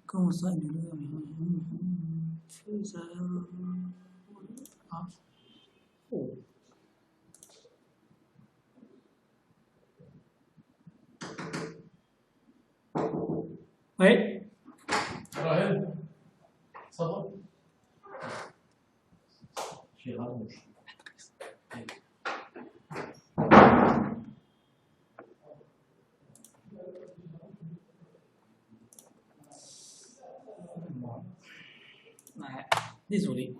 Comment ça, oh. Oui. Raël, ça va? J'ai rallonge. Ouais, désolé.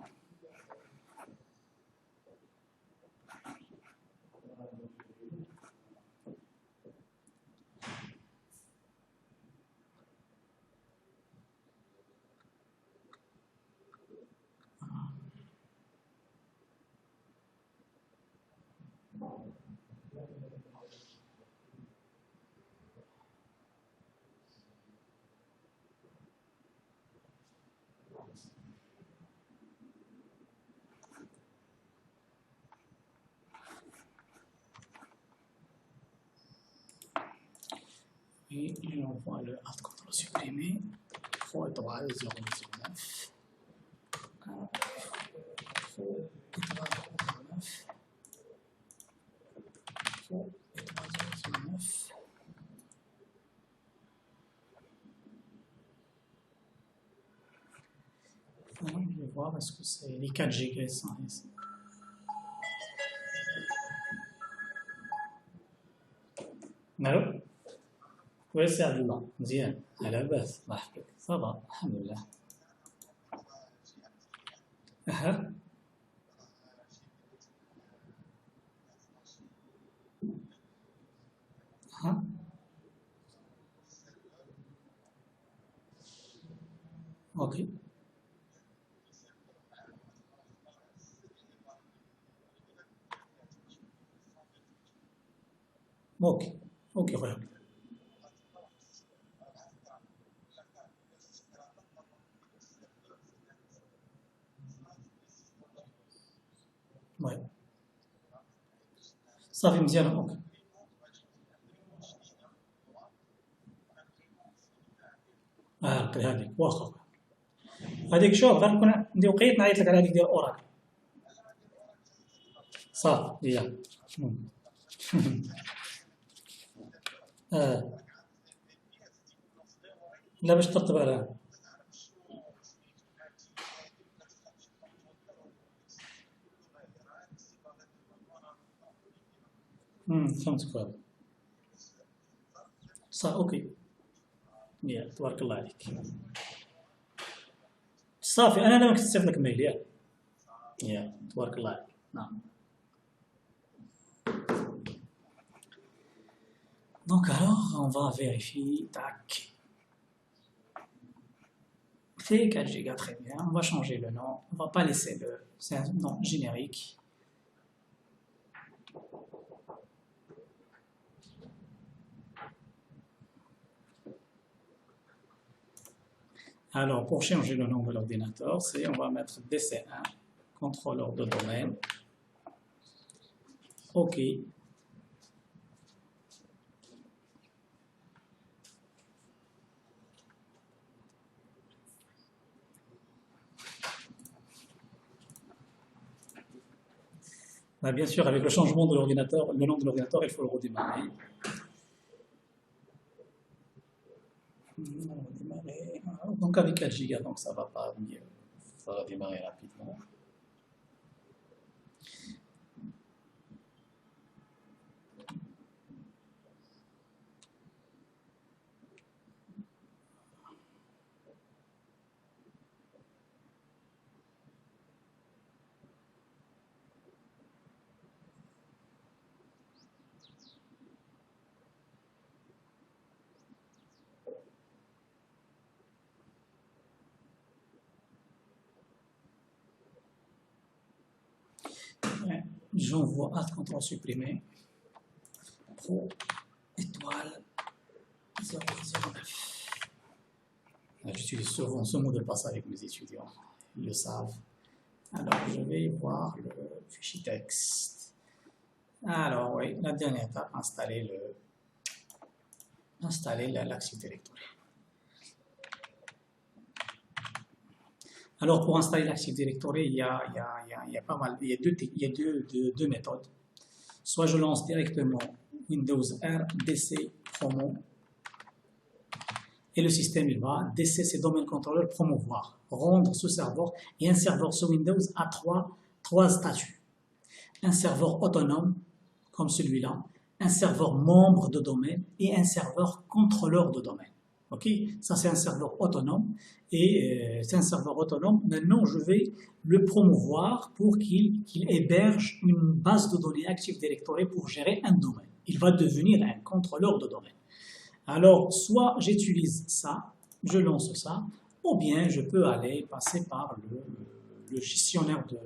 Et j'envoie le Alt CTRL supprimer. Faux étoile 009. Faux étoile 009. Faux étoile 009. Alors, je vais voir, est-ce que c'est les 4 Go sont ici. Allô? Oui, c'est Abdullah. مزيان. على باس الله يحفظك. صافا الحمد لله. أها. أها. أوكي. اوكي اوكي خويا. المهم صافي مزيان. اوكي نقي هذيك واخا هذيك شوف غير نكون ندير وقيت نعيط لك على هذيك ديال اوراكل صافي ديال لا باش ترتب عليها. فهمتك هذا صح. اوكي يا تبارك الله عليك. صافي انا دابا كنت لك ميل يا تبارك الله عليك. نعم. Donc alors, on va vérifier. Tac. C'est 4 Go, très bien. On va changer le nom. On va pas laisser le... C'est un nom générique. Alors, pour changer le nom de l'ordinateur, c'est on va mettre DC1, contrôleur de domaine. OK. Bah, bien sûr, avec le changement de l'ordinateur, le nom de l'ordinateur, il faut le redémarrer. Donc avec 4 Go, donc ça va pas mieux. Ça va démarrer rapidement. J'envoie Alt CTRL supprimer. Pro étoile 009. J'utilise souvent ce mot de passe avec mes étudiants, ils le savent. Alors je vais voir le fichier texte. Alors oui, la dernière étape, installer l'Active Directory. Alors pour installer l'Active Directory, il y a pas mal, il y a deux méthodes. Soit je lance directement Windows R DC Promo et le système il va DC c'est domaine controller promouvoir, rendre ce serveur, et un serveur sous Windows a trois statuts. Un serveur autonome comme celui-là, un serveur membre de domaine et un serveur contrôleur de domaine. Ok, ça c'est un serveur autonome et c'est un serveur autonome. Maintenant, je vais le promouvoir pour qu'il héberge une base de données Active Directory pour gérer un domaine. Il va devenir un contrôleur de domaine. Alors, soit j'utilise ça, je lance ça, ou bien je peux aller passer par le gestionnaire de...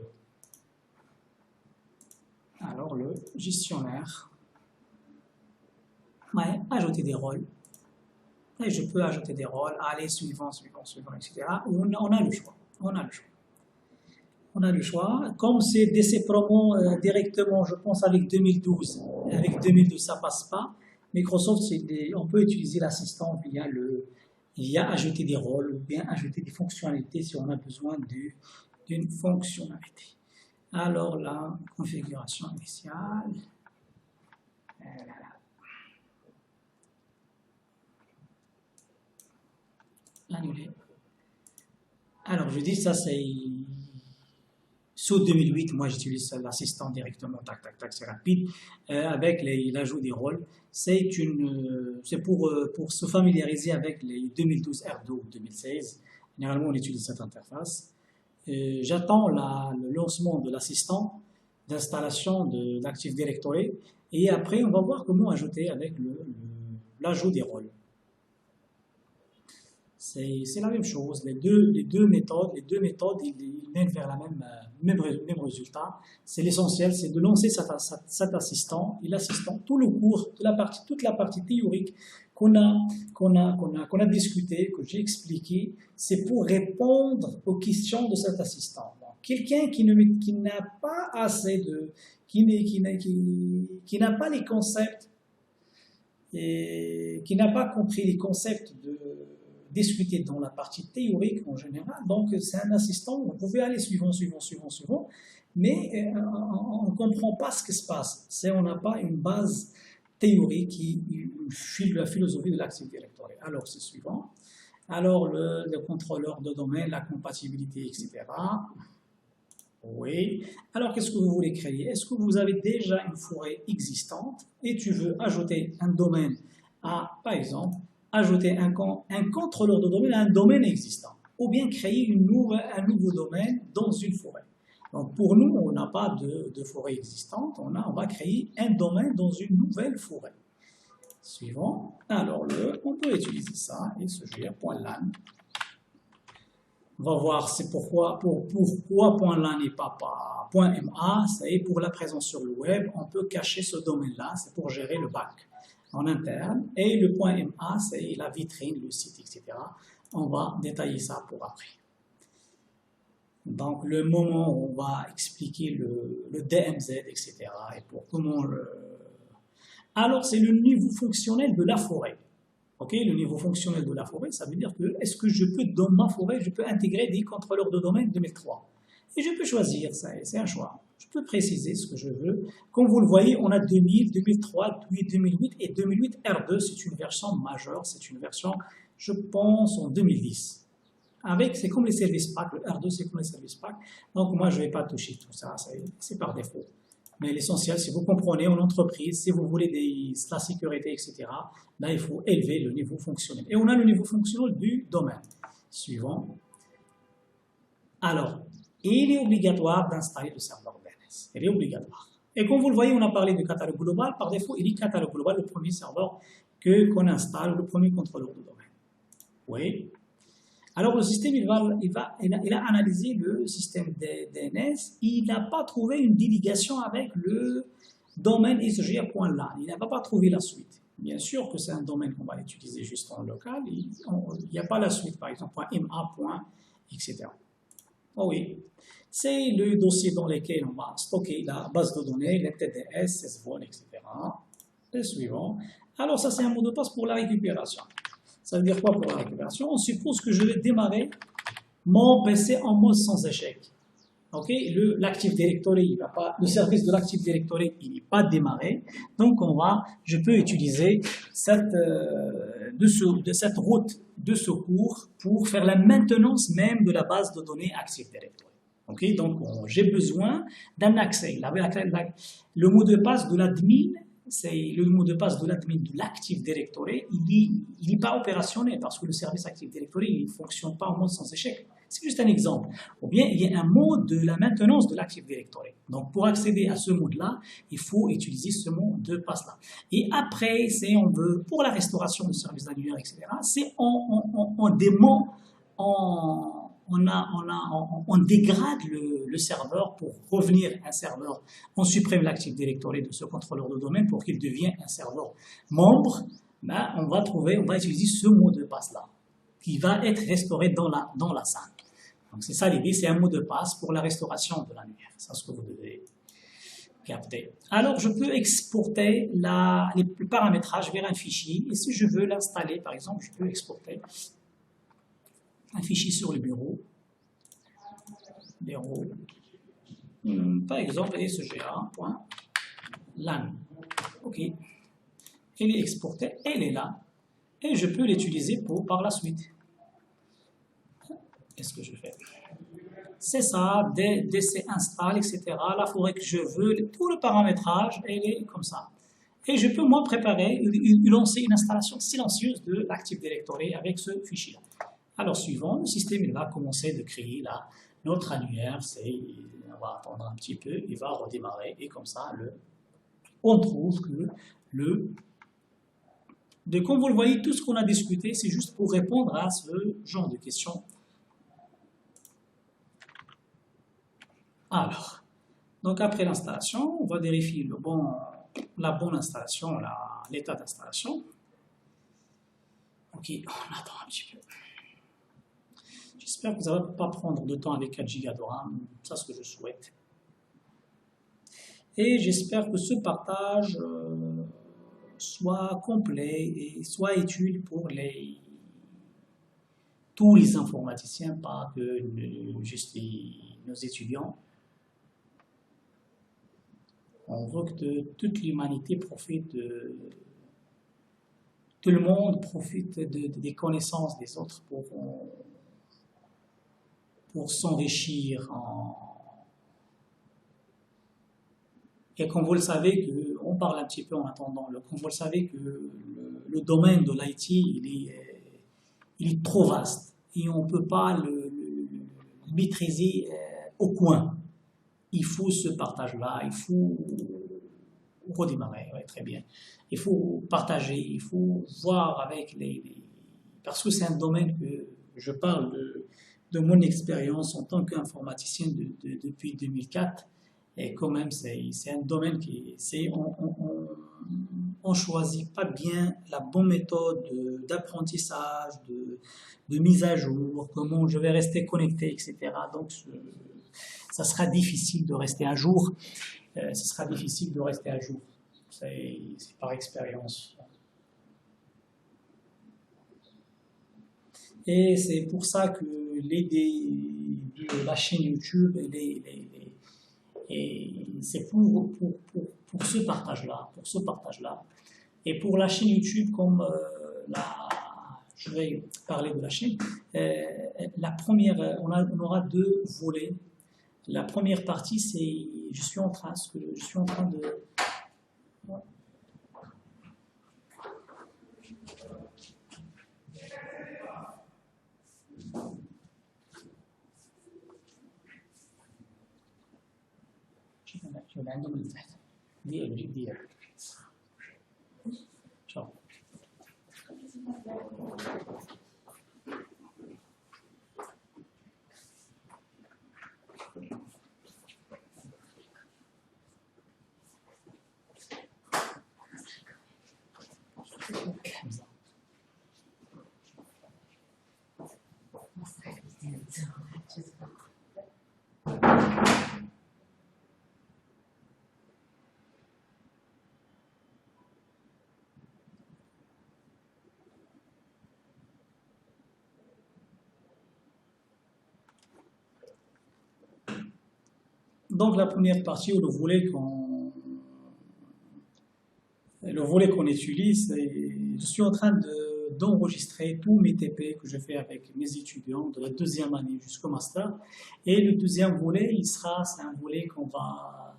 Alors, le gestionnaire, ouais, ajouter des rôles. Et je peux ajouter des rôles, aller suivant, etc. On a le choix. On a le choix. Comme c'est DC Promo directement, je pense avec 2012. Avec 2012, ça passe pas. Microsoft, on peut utiliser l'assistant via ajouter des rôles ou bien ajouter des fonctionnalités si on a besoin d'une fonctionnalité. Alors, la configuration initiale. Annuler. Alors, je dis ça, c'est sous 2008, moi j'utilise l'assistant directement, tac, tac, tac, c'est rapide, avec l'ajout des rôles. C'est pour se familiariser avec les 2012 R2 ou 2016. Généralement, on utilise cette interface. J'attends le lancement de l'assistant d'installation de l'Active Directory et après, on va voir comment ajouter avec l'ajout des rôles. C'est la même chose. Les deux méthodes, ils mènent vers la même résultat. C'est l'essentiel, c'est de lancer cet assistant et l'assistant, tout le cours, toute la partie théorique qu'on a discuté, que j'ai expliqué, c'est pour répondre aux questions de cet assistant. Quelqu'un qui n'a pas assez qui n'a pas les concepts et qui n'a pas compris les concepts discuter dans la partie théorique en général. Donc, c'est un assistant, vous pouvez aller suivant, mais on ne comprend pas ce qui se passe. On n'a pas une base théorique qui file la philosophie de l'Active Directory. Alors, c'est suivant. Alors, le contrôleur de domaine, la compatibilité, etc. Oui. Alors, qu'est-ce que vous voulez créer? Est-ce que vous avez déjà une forêt existante et tu veux ajouter un domaine par exemple, ajouter un contrôleur de domaine à un domaine existant, ou bien créer un nouveau domaine dans une forêt. Donc pour nous, on n'a pas de forêt existante, on va créer un domaine dans une nouvelle forêt. Suivant, alors on peut utiliser ça, et ce .lan. On va voir c'est pourquoi .lan n'est pas .ma, c'est pour la présence sur le web, on peut cacher ce domaine-là, c'est pour gérer le bac en interne, et le .ma, c'est la vitrine, le site, etc. On va détailler ça pour après. Donc, le moment où on va expliquer le DMZ, etc. et pour comment Alors, c'est le niveau fonctionnel de la forêt. Ok, le niveau fonctionnel de la forêt, ça veut dire que, est-ce que je peux, dans ma forêt, je peux intégrer des contrôleurs de domaine 2003. Et je peux choisir, c'est un choix. Je peux préciser ce que je veux. Comme vous le voyez, on a 2000, 2003, 2008 et 2008 R2. C'est une version majeure. C'est une version, je pense, en 2010. C'est comme les services PAC. Le R2, c'est comme les services PAC. Donc, moi, je ne vais pas toucher tout ça. C'est par défaut. Mais l'essentiel, si vous comprenez en entreprise, si vous voulez la sécurité, etc., là, il faut élever le niveau fonctionnel. Et on a le niveau fonctionnel du domaine. Suivant. Alors, il est obligatoire d'installer le serveur DNS. Il est obligatoire. Et comme vous le voyez, on a parlé de catalogue global. Par défaut, il est catalogue global, le premier serveur qu'on installe, le premier contrôleur de domaine. Oui. Alors, le système, il a analysé le système DNS. Il n'a pas trouvé une délégation avec le domaine isg.lan. Il n'a pas trouvé la suite. Bien sûr que c'est un domaine qu'on va utiliser juste en local. Il n'y a pas la suite, par exemple, .ma, etc. Oh oui, c'est le dossier dans lequel on va stocker la base de données, les TDS, SSVOL, etc. Le suivant. Alors ça, c'est un mot de passe pour la récupération. Ça veut dire quoi pour la récupération? On suppose que je vais démarrer mon PC en mode sans échec. Ok, l'Active Directory, le service de l'Active Directory, il n'est pas démarré. Donc je peux utiliser cette route de secours pour faire la maintenance même de la base de données Active Directory. Ok, donc j'ai besoin d'un accès. Le mot de passe de l'admin c'est le mot de passe de l'admin de l'Active Directory, il n'est pas opérationnel parce que le service Active Directory ne fonctionne pas en mode sans échec. C'est juste un exemple. Ou bien il y a un mode de la maintenance de l'Active Directory. Donc pour accéder à ce mode-là, il faut utiliser ce mot de passe-là. Et après, c'est on veut pour la restauration du service annuaire, etc. C'est on dément, on dégrade le serveur pour revenir un serveur. On supprime l'Active Directory de ce contrôleur de domaine pour qu'il devienne un serveur membre. Ben, on va utiliser ce mot de passe-là qui va être restauré dans la salle. Donc c'est ça l'idée, c'est un mot de passe pour la restauration de l'annuaire. C'est ce que vous devez capter. Alors je peux exporter les paramétrages vers un fichier et si je veux l'installer, par exemple, je peux exporter un fichier sur le bureau. Par exemple, SGA.lan. OK. Elle est exportée, elle est là. Et je peux l'utiliser par la suite. Qu'est-ce que je fais? C'est ça, DC install, etc. Là, il faudrait que je veux tout le paramétrage, elle est comme ça. Et je peux, moi, préparer, lancer une installation silencieuse de l'Active Directory avec ce fichier-là. Alors, suivant, le système, il va commencer de créer là, notre annuaire. On va attendre un petit peu, il va redémarrer. Et comme ça, on trouve que comme vous le voyez, tout ce qu'on a discuté, c'est juste pour répondre à ce genre de questions. Alors, donc après l'installation, on va vérifier la bonne installation, l'état d'installation. Ok, on attend un petit peu. J'espère que ça ne va pas prendre de temps avec 4 Go de RAM, c'est ce que je souhaite. Et j'espère que ce partage soit complet et soit utile pour tous les informaticiens, pas que juste nos étudiants. On veut que toute l'humanité profite tout le monde profite des connaissances des autres pour s'enrichir. Et comme vous le savez, on parle un petit peu en attendant, comme vous le savez que le domaine de l'IT, il est trop vaste et on ne peut pas le maîtriser au coin. Il faut ce partage-là, il faut redémarrer, ouais, très bien. Il faut partager, il faut voir avec parce que c'est un domaine que je parle de mon expérience en tant qu'informaticien depuis 2004. Et quand même, c'est un domaine on choisit pas bien la bonne méthode d'apprentissage, de mise à jour, comment je vais rester connecté, etc. Donc, ça sera difficile de rester à jour. C'est par expérience. Et c'est pour ça que l'idée de la chaîne YouTube, c'est pour ce partage-là. Et pour la chaîne YouTube, comme je vais parler de la chaîne, la première, on aura 2 volets. La première partie, c'est je suis en train de Ciao. Donc la première partie, le volet qu'on utilise, je suis en train d'enregistrer tous mes TP que je fais avec mes étudiants de la 2e année jusqu'au master. Et le 2e volet, c'est un volet qu'on va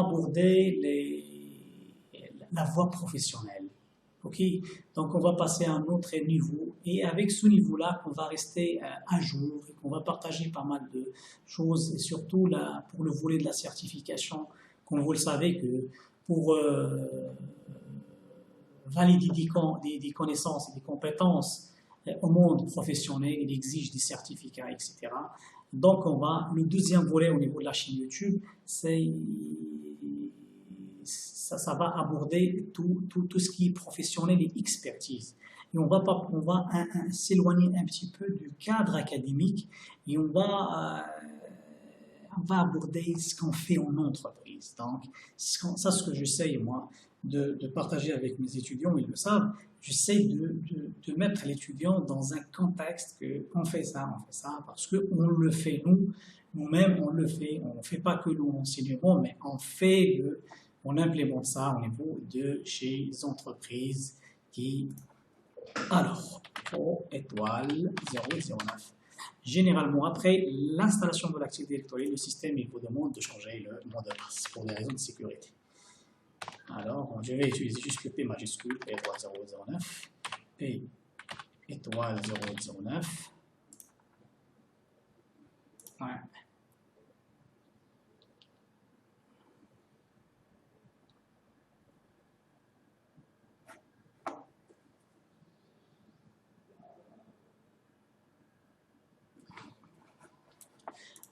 aborder la voie professionnelle. Ok, donc on va passer à un autre niveau et avec ce niveau-là, on va rester à jour et qu'on va partager pas mal de choses et surtout là, pour le volet de la certification, comme vous le savez que pour valider des connaissances et des compétences au monde professionnel, il exige des certificats, etc. Donc le deuxième volet au niveau de la chaîne YouTube, ça va aborder tout ce qui est professionnel et expertise. Et on va s'éloigner un petit peu du cadre académique et on va aborder ce qu'on fait en entreprise. Donc, ça, ce que j'essaye, moi, de partager avec mes étudiants, ils le savent, j'essaie de mettre l'étudiant dans un contexte qu'on fait ça, parce qu'on le fait nous-mêmes, on le fait, on ne fait pas que l'enseignement, mais on implémente ça au niveau de chez les entreprises qui, alors, étoile 009. Généralement, après l'installation de l'activité électronique, le système il vous demande de changer le mot de passe pour des raisons de sécurité. Alors, je vais utiliser juste le P majuscule, P étoile 009, P étoile 009. Ouais.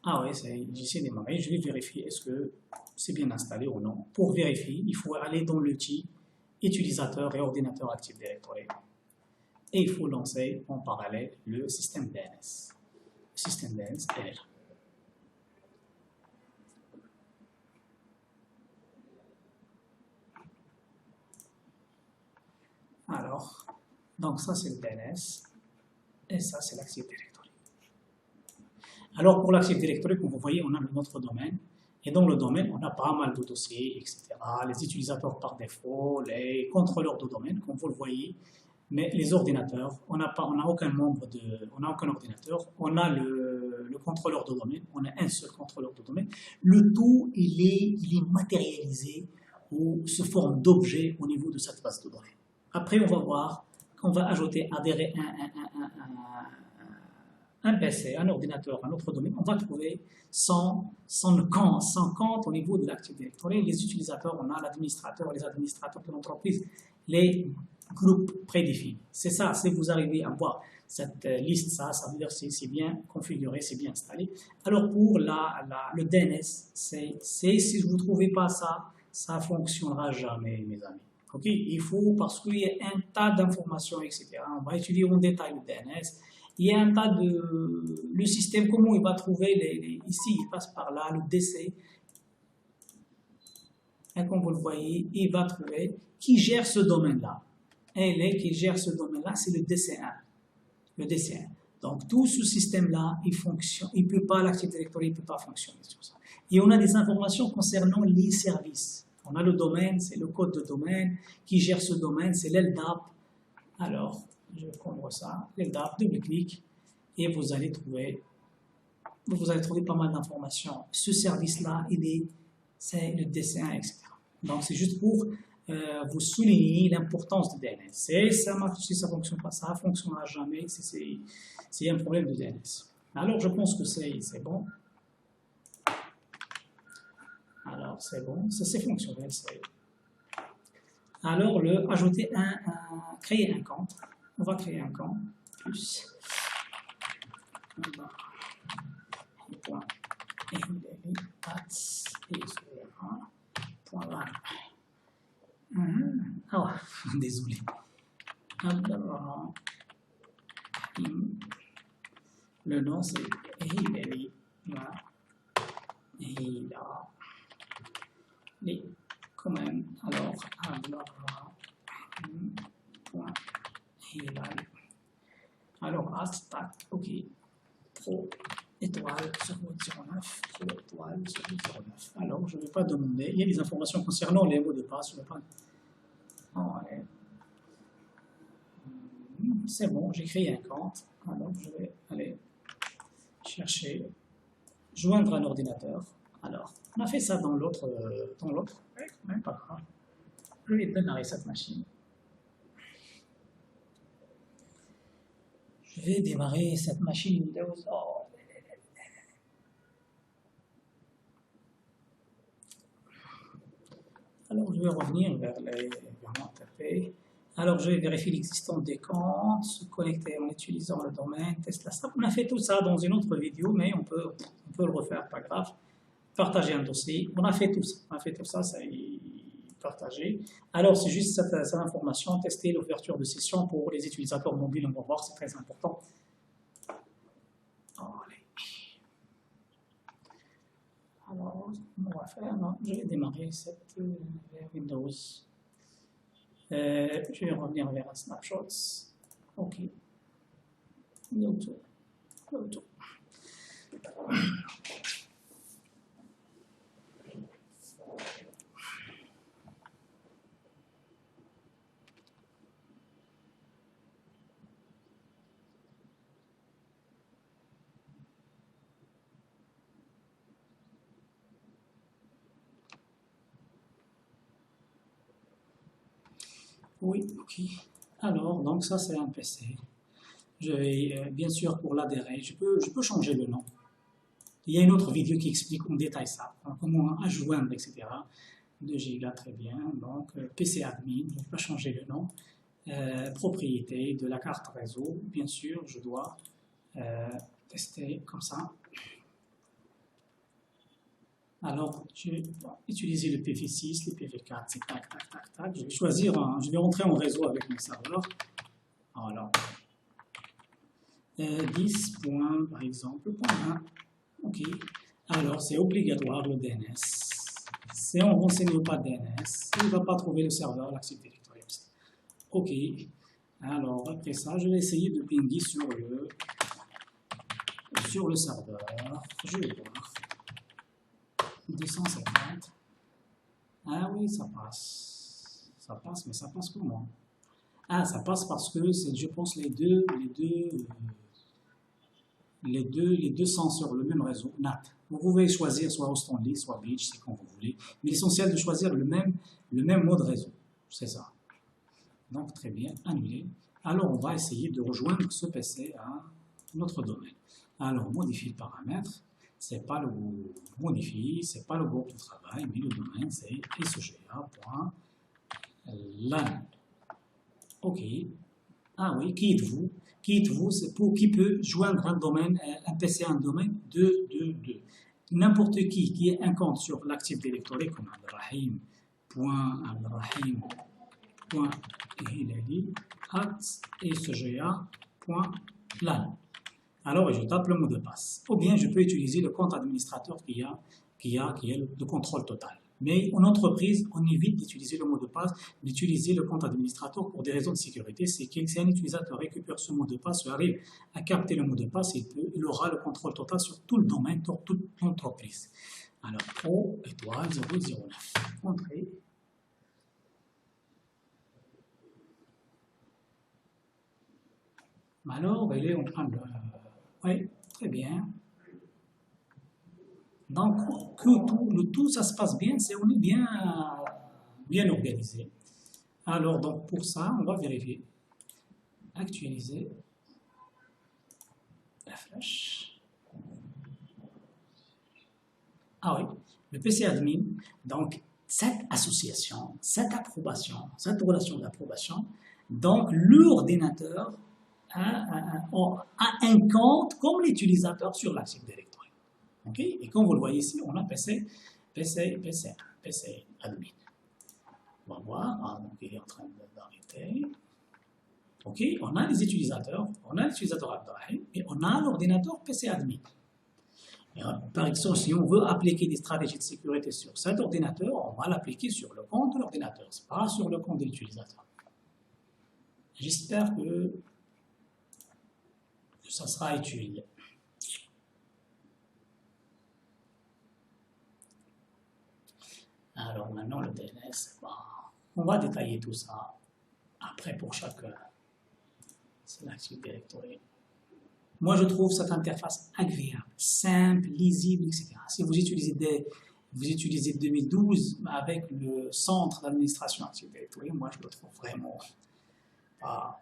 Ah oui, j'essaie de démarrer, je vais vérifier est-ce que c'est bien installé ou non. Pour vérifier, il faut aller dans l'outil utilisateur et ordinateur Active Directory. Et il faut lancer en parallèle le système DNS. Le système DNS est là. Alors, donc ça c'est le DNS et ça c'est l'Active Directory. Alors pour l'Active Directory, comme vous voyez, on a notre domaine. Et dans le domaine, on a pas mal de dossiers, etc. Les utilisateurs par défaut, les contrôleurs de domaine, comme vous le voyez. Mais les ordinateurs, on n'a aucun ordinateur. On a le contrôleur de domaine. On a un seul contrôleur de domaine. Le tout, il est matérialisé sous forme d'objet au niveau de cette base de données. Après, on va voir qu'on va ajouter, adhérer un PC, un ordinateur, un autre domaine, on va trouver son compte au niveau de l'Active Directory. Les utilisateurs, on a l'administrateur, les administrateurs de l'entreprise, les groupes prédéfinis. C'est ça, si vous arrivez à voir cette liste, ça veut dire que c'est bien configuré, c'est bien installé. Alors pour le DNS, si vous ne trouvez pas ça, ça ne fonctionnera jamais, mes amis. Okay? Il faut, parce qu'il y a un tas d'informations, etc. On va étudier en détail le DNS. Il y a un tas le système, comment il va trouver, ici il passe par là, le DC, et comme vous le voyez, il va trouver qui gère ce domaine-là. Et qui gère ce domaine-là, c'est le DC1. Le DC1. Donc tout ce système-là, il fonctionne, il peut pas, l'Active Directory ne peut pas fonctionner sur ça. Et on a des informations concernant les services. On a le domaine, c'est le code de domaine, qui gère ce domaine, c'est l'LDAP. Alors, je vais prendre ça, l'LDAP, double-clic, et vous allez trouver pas mal d'informations. Ce service-là, c'est le DC1, etc. Donc, c'est juste pour vous souligner l'importance du DNS. Si ça ne fonctionne pas, ça ne fonctionnera jamais, c'est un problème de DNS. Alors, je pense que c'est bon. Alors, c'est bon, c'est fonctionnel. Alors, créer un compte. On va créer un compte, plus, désolé. Le nom c'est Hilary. Quand même, alors, alors, hashtag, ok, pro étoile 009, pro étoile 009. Alors, je ne vais pas demander, il y a des informations concernant les mots de passe, je ne vais pas. C'est bon, j'ai créé un compte, alors je vais aller chercher, joindre un ordinateur. Alors, on a fait ça dans l'autre, même pas grave. Je vais démarrer cette machine. Je vais démarrer cette machine Windows. Oh. Alors, je vais revenir vers mon tapé. Alors, je vais vérifier l'existence des comptes, se connecter en utilisant le domaine, test la SAP. On a fait tout ça dans une autre vidéo, mais on peut le refaire, pas grave. Partager un dossier. On a fait tout ça, ça est partagé. Alors, c'est juste cette information, tester l'ouverture de session pour les utilisateurs mobiles, on va voir, c'est très important. Alors, on va faire, non, je vais démarrer cette Windows. Je vais revenir vers Snapshots. OK. Go to. Oui, OK. Alors, donc ça, c'est un PC. Je vais, bien sûr, pour l'adhérer, je peux changer le nom. Il y a une autre vidéo qui explique en détail ça, comment adjoindre, etc. 2 Go, très bien. Donc, PC admin, je ne vais pas changer le nom. Propriété de la carte réseau, bien sûr, je dois tester comme ça. Alors, je vais utiliser le PV6, le PV4, tac, tac, tac, tac. Je vais choisir, je vais rentrer en réseau avec mon serveur. Voilà. 10 points, par exemple, point 1. OK. Alors, c'est obligatoire le DNS. Si on ne renseigne pas DNS, il ne va pas trouver le serveur, l'Active Directory. OK. Alors, après ça, je vais essayer de pinguer sur le serveur. Je vais voir. 250. Ah oui, ça passe. Ça passe, mais ça passe comment? Ah, ça passe parce que c'est, je pense, les deux sont sur le même réseau, NAT. Vous pouvez choisir soit host only, soit beach, c'est comme vous voulez. Mais l'essentiel de choisir le même mode réseau. C'est ça. Donc, très bien, annuler. Alors, on va essayer de rejoindre ce PC à notre domaine. Alors, modifie le paramètre. C'est pas le modifie, c'est pas le groupe de travail, mais le domaine, c'est sga.lan. OK. Ah oui, qui êtes-vous? Qui êtes-vous? C'est pour qui peut joindre un domaine, un PC à un domaine de. N'importe qui ait un compte sur l'Active Directory comme abdrahim.hilali@sga.lan. Alors, je tape le mot de passe. Ou bien, je peux utiliser le compte administrateur qui est le contrôle total. Mais en entreprise, on évite d'utiliser le mot de passe, d'utiliser le compte administrateur pour des raisons de sécurité. C'est que si un utilisateur récupère ce mot de passe, arrive à capter le mot de passe, il aura le contrôle total sur tout le domaine, sur toute l'entreprise. Alors, O étoile 009. Entrée. Alors, il est en train de... Oui, très bien. Donc, le tout, ça se passe bien, on est bien organisé. Alors, donc, pour ça, on va vérifier. Actualiser. La flèche. Ah oui, le PC admin. Donc, cette association, cette approbation, cette relation d'approbation, donc l'ordinateur a un compte comme l'utilisateur sur l'Active Directory. Okay? Et comme vous le voyez ici, on a PC admin. On va voir, donc il est en train d'arrêter. OK, on a les utilisateurs, on a l'utilisateur Abdrahim et on a l'ordinateur PC admin. Et par exemple, si on veut appliquer des stratégies de sécurité sur cet ordinateur, on va l'appliquer sur le compte de l'ordinateur, pas sur le compte de l'utilisateur. J'espère que ça sera utile. Alors maintenant le DNS, on va détailler tout ça après pour chacun. C'est l'Active Directory. Moi je trouve cette interface agréable, simple, lisible, etc. Si vous utilisez vous utilisez 2012 avec le centre d'administration activé. Oui, moi, je le trouve vraiment pas.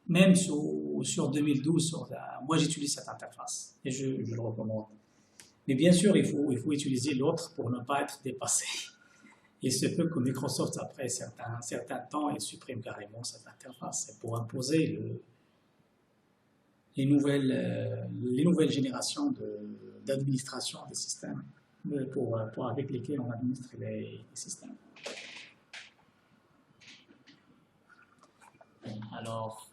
Même sur 2012, moi, j'utilise cette interface et je le recommande. Mais bien sûr, il faut utiliser l'autre pour ne pas être dépassé. Il se peut que Microsoft, après certain temps, il supprime carrément cette interface. C'est pour imposer les nouvelles générations d'administration des systèmes avec lesquels on administre les systèmes. Alors,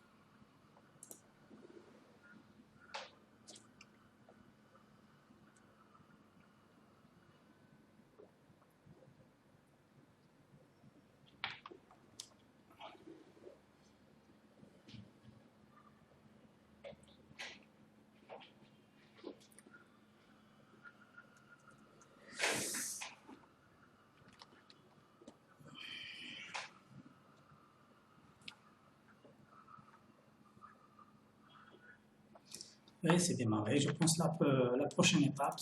oui, c'est démarré. Je pense que la prochaine étape,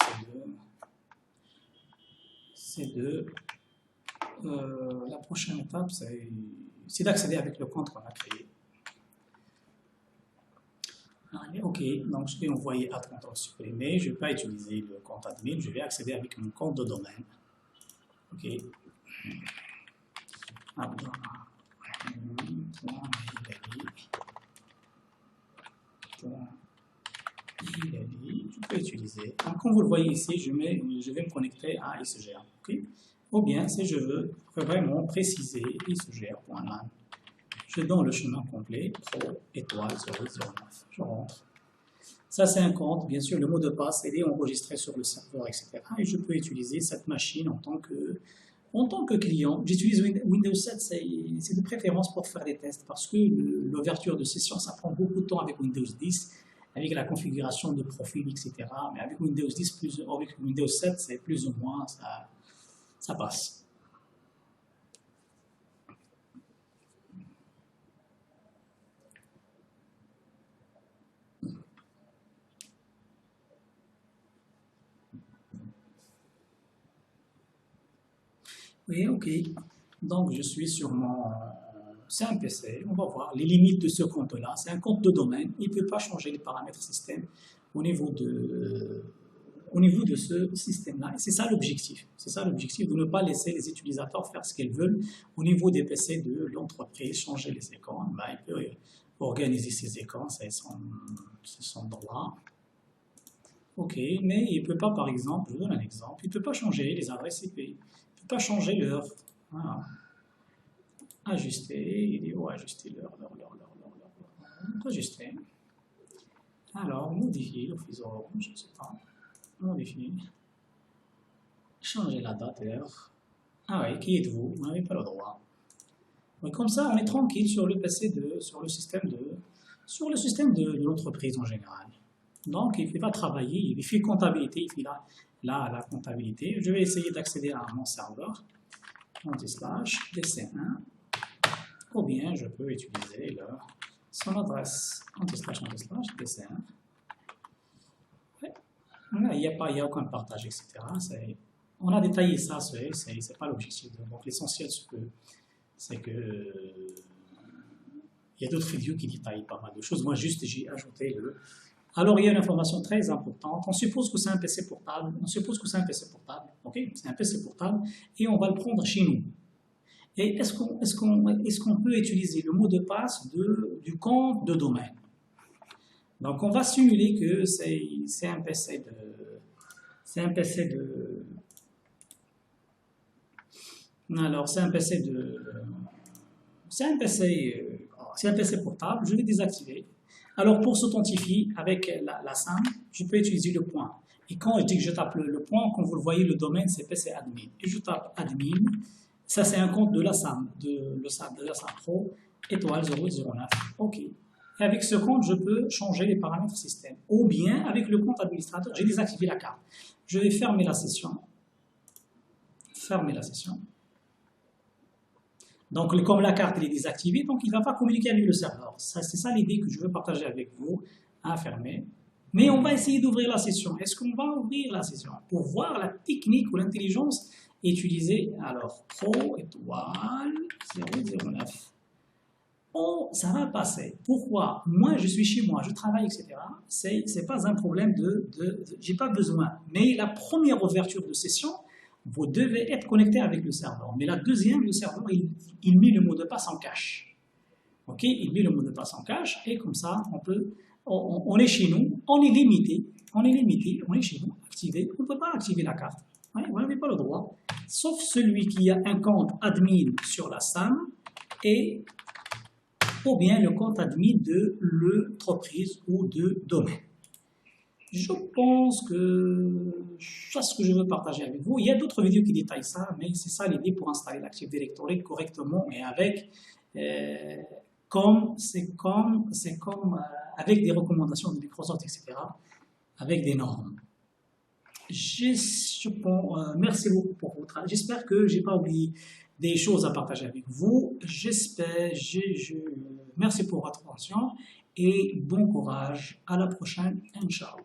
la prochaine étape, c'est d'accéder avec le compte qu'on a créé. Allez, ok, donc je vais envoyer à compte supprimé. Je ne vais pas utiliser le compte admin, je vais accéder avec mon compte de domaine. Ok. Je peux utiliser. Donc, comme vous le voyez ici, je vais me connecter à ISGR. Okay? Ou bien, si je veux vraiment préciser ISGR.LAN, je donne le chemin complet, pro étoile 009. Je rentre. Ça, c'est un compte. Bien sûr, le mot de passe, il est enregistré sur le serveur, etc. Et je peux utiliser cette machine en tant que client. J'utilise Windows 7, c'est de préférence pour faire des tests parce que l'ouverture de session, ça prend beaucoup de temps avec Windows 10. Avec la configuration de profil, etc. Mais avec Windows 10, avec Windows 7, c'est plus ou moins, ça passe. Oui, ok. Donc, je suis sur c'est un PC, on va voir les limites de ce compte-là. C'est un compte de domaine, il ne peut pas changer les paramètres système au niveau de ce système-là. Et c'est ça l'objectif. C'est ça l'objectif, de ne pas laisser les utilisateurs faire ce qu'ils veulent au niveau des PC de l'entreprise, changer les écrans. Ben, il peut organiser ses écrans, c'est son droit. Ok, mais il ne peut pas, par exemple, je vous donne un exemple, il ne peut pas changer les adresses IP, il ne peut pas changer l'heure. Voilà. Ajuster, il est où ajuster l'heure, ajuster. Alors, modifier l'office orange, je ne sais pas. Modifier. Changer la date, l'heure. Ah oui, qui êtes-vous? Vous n'avez pas le droit. Mais comme ça, on est tranquille sur le PC sur le système de l'entreprise en général. Donc, il va travailler, il fait comptabilité, il fait la comptabilité. Je vais essayer d'accéder à mon serveur. Anti/, DC1. Ou bien je peux utiliser son adresse anti/, DC1. Ouais. Il n'y a aucun partage, etc. On a détaillé ça, c'est pas l'objectif. Donc l'essentiel, c'est que il y a d'autres vidéos qui détaillent pas mal de choses. Moi, juste, j'ai ajouté Alors, il y a une information très importante. On suppose que c'est un PC portable. Ok, c'est un PC portable. Et on va le prendre chez nous. Et est-ce qu'on peut utiliser le mot de passe du compte de domaine? Donc, on va simuler que c'est un PC Alors, c'est un PC portable. Je vais désactiver. Alors, pour s'authentifier avec la SAM, je peux utiliser le point. Et quand je dis que je tape le point, comme vous le voyez, le domaine, c'est PC admin. Et je tape admin. Ça, c'est un compte de la SAM, de la SAM Pro, étoile 009. OK. Et avec ce compte, je peux changer les paramètres système. Ou bien, avec le compte administrateur, j'ai désactivé la carte. Je vais fermer la session. Donc, comme la carte est désactivée, donc il ne va pas communiquer avec le serveur. C'est ça l'idée que je veux partager avec vous. Fermer. Mais on va essayer d'ouvrir la session. Est-ce qu'on va ouvrir la session pour voir la technique ou l'intelligence utilisée? Alors, Pro étoile 009. Oh, ça va passer. Pourquoi? Moi, je suis chez moi, je travaille, etc. C'est pas un problème j'ai pas besoin. Mais la première ouverture de session, vous devez être connecté avec le serveur. Mais la deuxième, le serveur, il met le mot de passe en cache. Ok? Il met le mot de passe en cache et comme ça, on est chez nous, on est limité, on est chez nous, activé. On ne peut pas activer la carte. Ouais, vous n'avez pas le droit. Sauf celui qui a un compte admin sur la SAM ou bien le compte admin de l'entreprise ou de domaine. Je pense que c'est ce que je veux partager avec vous. Il y a d'autres vidéos qui détaillent ça, mais c'est ça l'idée pour installer l'Active Directory correctement et avec, avec des recommandations de Microsoft, etc., avec des normes. Merci beaucoup pour votre aide. J'espère que je n'ai pas oublié des choses à partager avec vous. Merci pour votre attention et bon courage. À la prochaine, Inch'Allah.